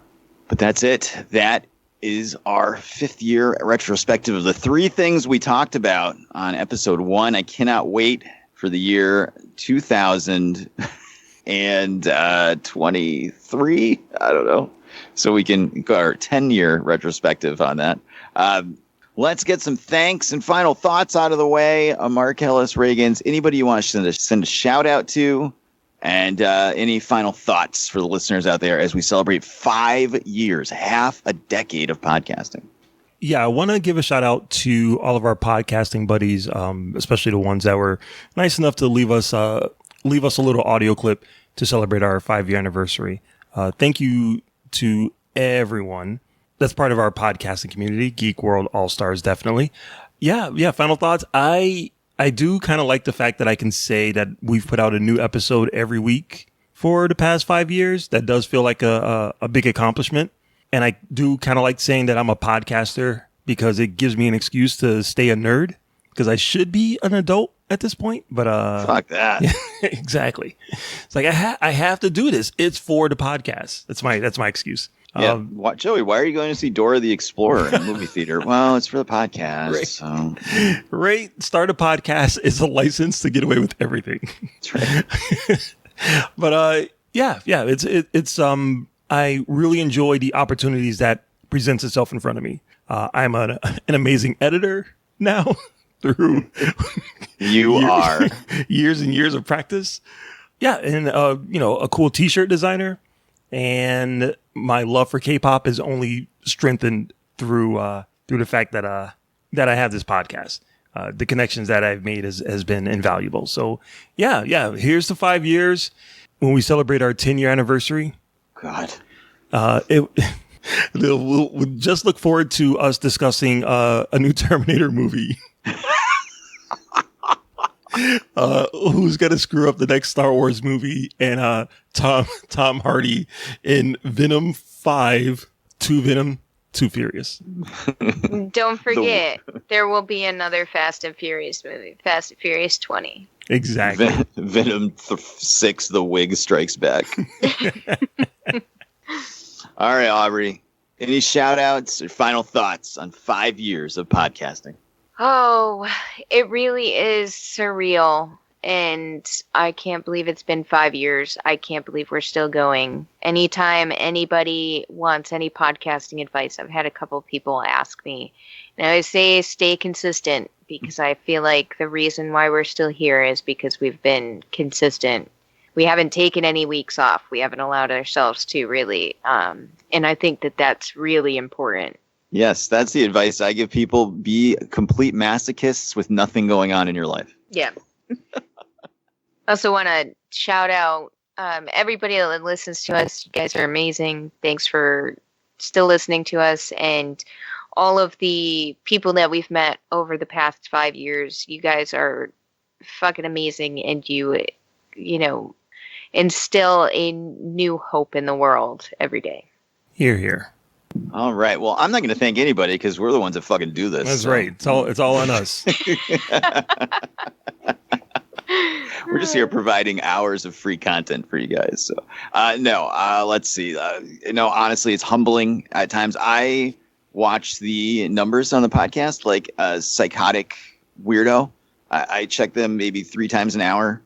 N: But that's it. That is our 5th year retrospective of the 3 things we talked about on episode 1. I cannot wait for the year 2023. I don't know. So we can go our 10-year retrospective on that. Let's get some thanks and final thoughts out of the way. Mark Ellis, Reagans, anybody you want to send a shout out to, and any final thoughts for the listeners out there as we celebrate 5 years, half a decade of podcasting.
P: I want to give a shout out to all of our podcasting buddies, especially the ones that were nice enough to leave us a little audio clip to celebrate our 5-year anniversary. Thank you to everyone that's part of our podcasting community, Geek World All-Stars, definitely. Yeah. Final thoughts. I do kind of like the fact that I can say that we've put out a new episode every week for the past 5 years. That does feel like a big accomplishment. And I do kind of like saying that I'm a podcaster because it gives me an excuse to stay a nerd, because I should be an adult at this point. But
N: fuck that.
P: Yeah, exactly. It's like I have to do this. It's for the podcast. That's my excuse.
N: Yeah, Joey, why are you going to see Dora the Explorer in the movie theater? Well, it's for the podcast.
P: Right.
N: So.
P: Right. Start a podcast is a license to get away with everything.
N: That's right.
P: But it's I really enjoy the opportunities that presents itself in front of me. I'm an amazing editor now through years and years of practice. Yeah, and a cool T-shirt designer, and my love for K-pop is only strengthened through the fact that I have this podcast. The connections that I've made has been invaluable. So yeah. Here's to 5 years when we celebrate our 10-year anniversary.
N: God,
P: we'll just look forward to us discussing a new Terminator movie. Who's gonna screw up the next Star Wars movie, and Tom Hardy in Venom 5, 2 Venom, 2 Furious.
O: Don't forget, there will be another Fast and Furious movie, Fast and Furious 20.
P: Exactly.
N: Venom 6, The Wig Strikes Back. All right, Aubrey. Any shout outs or final thoughts on 5 years of podcasting?
O: Oh, it really is surreal. And I can't believe it's been 5 years. I can't believe we're still going. Anytime anybody wants any podcasting advice, I've had a couple of people ask me. And I always say stay consistent, because I feel like the reason why we're still here is because we've been consistent. We haven't taken any weeks off. We haven't allowed ourselves to really. And I think that that's really important.
N: Yes, that's the advice I give people. Be complete masochists with nothing going on in your life.
O: Yeah. I also want to shout out everybody that listens to us. You guys are amazing. Thanks for still listening to us. And all of the people that we've met over the past 5 years, you guys are fucking amazing. And you instill a new hope in the world every day.
P: Here.
N: All right. Well, I'm not going to thank anybody because we're the ones that fucking do this.
P: That's right. It's all on us.
N: We're just here providing hours of free content for you guys. So, let's see. Honestly, it's humbling at times. I watch the numbers on the podcast like a psychotic weirdo. I check them maybe 3 times an hour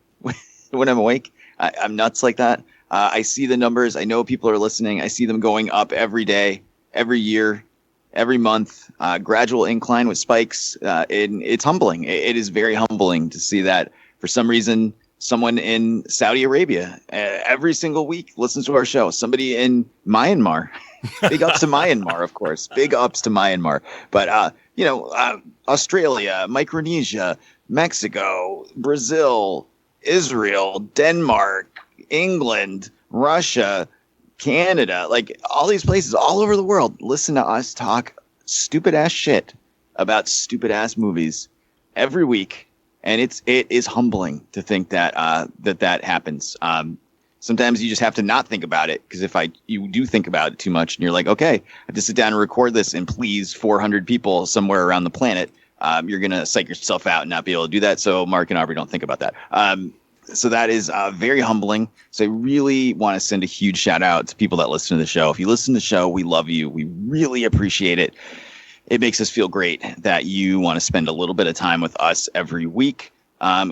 N: when I'm awake. I'm nuts like that. I see the numbers. I know people are listening. I see them going up every day, every year, every month. Gradual incline with spikes. It's humbling. It is very humbling to see that. For some reason, someone in Saudi Arabia every single week listens to our show. Somebody in Myanmar. Big ups to Myanmar, of course. Big ups to Myanmar. But, Australia, Micronesia, Mexico, Brazil, Israel, Denmark, England, Russia, Canada, like all these places all over the world listen to us talk stupid ass shit about stupid ass movies every week. And it is humbling to think that that happens. Sometimes you just have to not think about it, because if you do think about it too much and you're like, okay, I have to sit down and record this and please 400 people somewhere around the planet, you're going to psych yourself out and not be able to do that. So Mark and Aubrey don't think about that. So that is very humbling. So I really want to send a huge shout out to people that listen to the show. If you listen to the show, we love you. We really appreciate it. It makes us feel great that you want to spend a little bit of time with us every week. I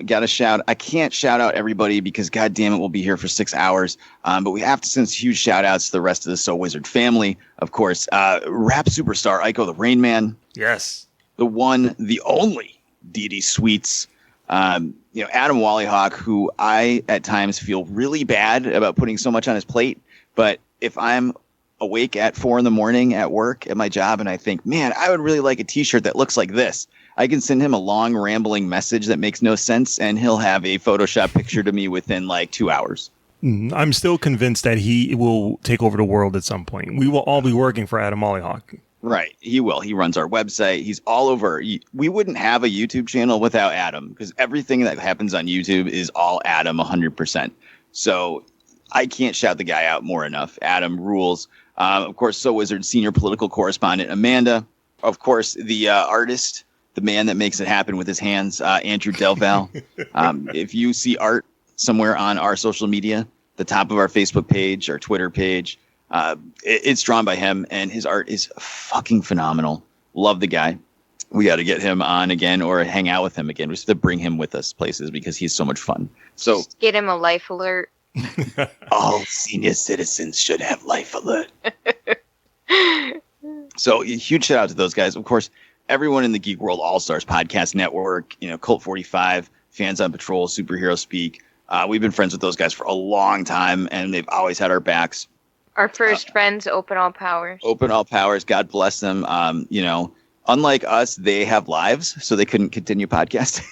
N: can't shout out everybody because God damn it, we'll be here for 6 hours. But we have to send huge shout outs to the rest of the So Wizard family. Of course, rap superstar Iko the Rain Man.
P: Yes.
N: The one, the only Dee Sweets. Adam Wallyhawk, who I at times feel really bad about putting so much on his plate. But if I'm awake at 4 a.m. at work at my job, and I think, man, I would really like a t-shirt that looks like this. I can send him a long rambling message that makes no sense, and he'll have a Photoshop picture to me within like 2 hours.
P: I'm still convinced that he will take over the world at some point. We will all be working for Adam Mollyhawk.
N: Right. He will. He runs our website. He's all over. We wouldn't have a YouTube channel without Adam, because everything that happens on YouTube is all Adam 100%. So I can't shout the guy out more enough. Adam rules. Of course, So Wizard senior political correspondent Amanda. Of course, the artist, the man that makes it happen with his hands, Andrew Delval. If you see art somewhere on our social media, the top of our Facebook page, our Twitter page, it's drawn by him, and his art is fucking phenomenal. Love the guy. We got to get him on again or hang out with him again. We have to bring him with us places because he's so much fun. So
O: just get him a life alert.
N: All senior citizens should have life alert. So a huge shout out to those guys. Of course, everyone in the Geek World All-Stars Podcast Network, Cult 45, Fans on Patrol, Superhero Speak. We've been friends with those guys for a long time, and they've always had our backs.
O: Our first friends, Open All Powers.
N: Open All Powers, God bless them. Unlike us, they have lives, so they couldn't continue podcasting.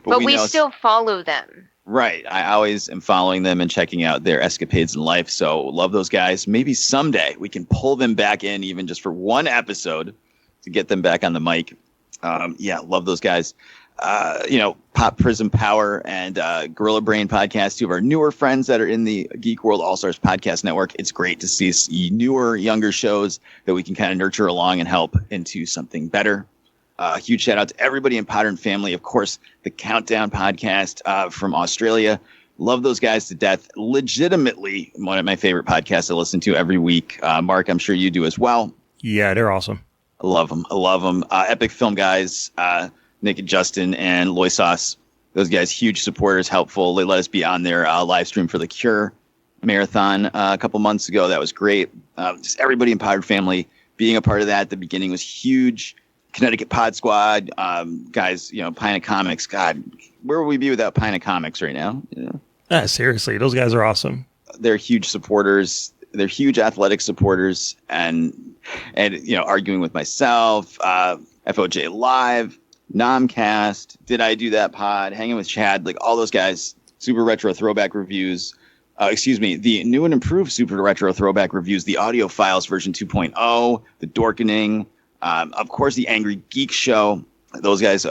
O: but we still follow them.
N: Right. I always am following them and checking out their escapades in life. So love those guys. Maybe someday we can pull them back in, even just for one episode, to get them back on the mic. Love those guys. Pop Prism Power and Gorilla Brain Podcast, two of our newer friends that are in the Geek World All-Stars Podcast Network. It's great to see newer, younger shows that we can kind of nurture along and help into something better. Huge shout out to everybody in Podern Family. Of course, the Countdown Podcast from Australia. Love those guys to death. Legitimately one of my favorite podcasts I listen to every week. Mark, I'm sure you do as well.
P: Yeah, they're awesome.
N: I love them. Epic Film Guys, Nick and Justin and Loisos. Those guys, huge supporters, helpful. They let us be on their live stream for the Cure marathon a couple months ago. That was great. Just everybody in Podern Family being a part of that at the beginning was huge. Connecticut Pod Squad, guys, Pine of Comics. God, where would we be without Pine of Comics right now?
P: Seriously, those guys are awesome.
N: They're huge supporters. They're huge athletic supporters, and arguing with myself, FOJ Live, Nomcast, Did I Do That Pod, Hanging with Chad, like all those guys. Super Retro Throwback Reviews. The new and improved Super Retro Throwback Reviews, the audio files version 2.0, the Dorkening. Of course, the Angry Geek Show. Those guys,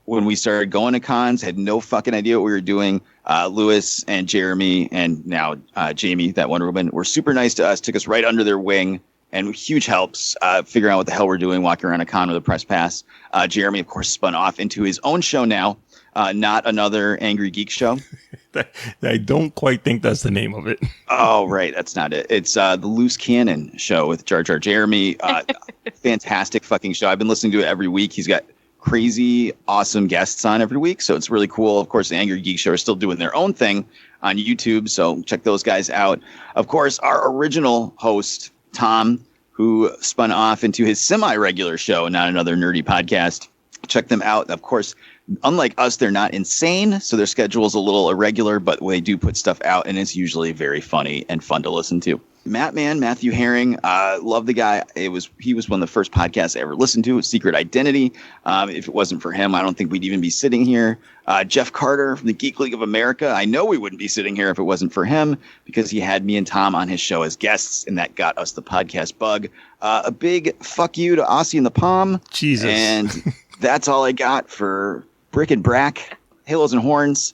N: when we started going to cons, had no fucking idea what we were doing. Lewis and Jeremy and now Jamie, that Wonder Woman, were super nice to us, took us right under their wing, and huge helps figuring out what the hell we're doing, walking around a con with a press pass. Jeremy, of course, spun off into his own show now, not another Angry Geek Show.
P: I don't quite think that's the name of it.
N: Oh, right. That's not it. It's the Loose Cannon Show with Jar Jar Jeremy. Fantastic fucking show. I've been listening to it every week. He's got crazy, awesome guests on every week, so it's really cool. Of course, the Angry Geek Show are still doing their own thing on YouTube, so check those guys out. Of course, our original host, Tom, who spun off into his semi-regular show, Not Another Nerdy Podcast. Check them out. Of course, unlike us, they're not insane, so their schedule's a little irregular, but they do put stuff out, and it's usually very funny and fun to listen to. Matthew Herring, love the guy. He was one of the first podcasts I ever listened to, Secret Identity. If it wasn't for him, I don't think we'd even be sitting here. Jeff Carter from the Geek League of America. I know we wouldn't be sitting here if it wasn't for him, because he had me and Tom on his show as guests, and that got us the podcast bug. A big fuck you to Aussie in the Palm.
P: Jesus.
N: And that's all I got for Brick and Brack, Halos and Horns.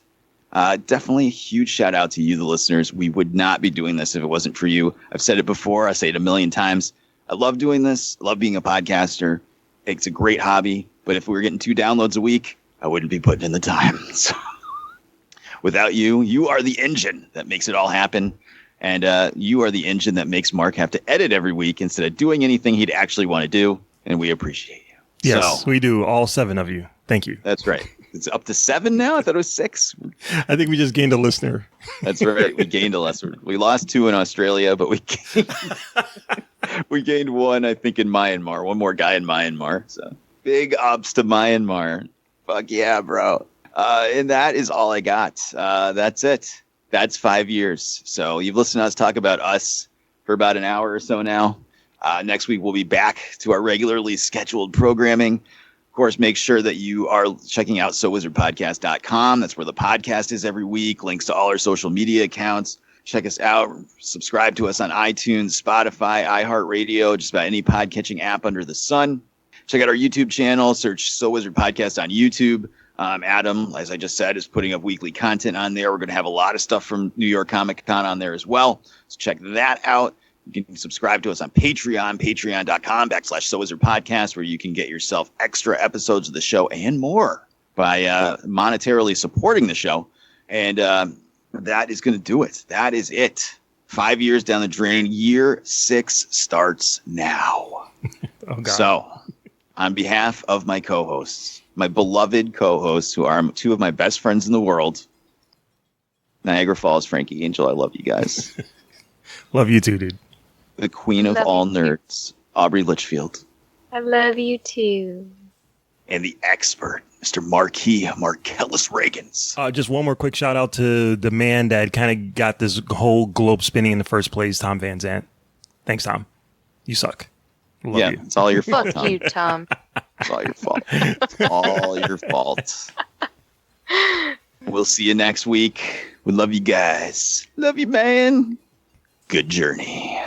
N: Definitely a huge shout out to you, the listeners. We would not be doing this if it wasn't for you. I've said it before. I say it a million times. I love doing this. I love being a podcaster. It's a great hobby. But if we were getting 2 downloads a week, I wouldn't be putting in the time. So, without you, you are the engine that makes it all happen. And you are the engine that makes Mark have to edit every week instead of doing anything he'd actually want to do. And we appreciate you.
P: Yes, we do. All 7 of you. Thank you.
N: That's right. It's up to 7 now? I thought it was 6.
P: I think we just gained a listener.
N: That's right. We gained a listener. We lost 2 in Australia, but we gained 1, I think, in Myanmar. One more guy in Myanmar. So big ups to Myanmar. Fuck yeah, bro. And that is all I got. That's it. That's 5 years. So you've listened to us talk about us for about an hour or so now. Next week, we'll be back to our regularly scheduled programming. Of course, make sure that you are checking out SoWizardPodcast.com. That's where the podcast is every week. Links to all our social media accounts. Check us out. Subscribe to us on iTunes, Spotify, iHeartRadio, just about any podcatching app under the sun. Check out our YouTube channel. Search So Wizard Podcast on YouTube. Adam, as I just said, is putting up weekly content on there. We're going to have a lot of stuff from New York Comic Con on there as well. So check that out. You can subscribe to us on Patreon, patreon.com/SoWizardPodcast, where you can get yourself extra episodes of the show and more by monetarily supporting the show. And that is going to do it. That is it. 5 years down the drain. Year 6 starts now.
P: Oh, God.
N: So, on behalf of my co-hosts, my beloved co-hosts, who are two of my best friends in the world, Niagara Falls, Frankie Angel, I love you guys.
P: Love you too, dude.
N: The queen of all nerds, Aubrey Litchfield.
O: I love you too.
N: And the expert, Mr. Marquis Marcellus Reagans.
P: Just one more quick shout out to the man that kind of got this whole globe spinning in the first place, Tom Van Zant. Thanks, Tom. You suck. Love you.
N: It's all your fault,
O: Fuck
N: Tom.
O: you, Tom.
N: It's all your fault. It's all your fault. We'll see you next week. We love you guys. Love you, man. Good journey.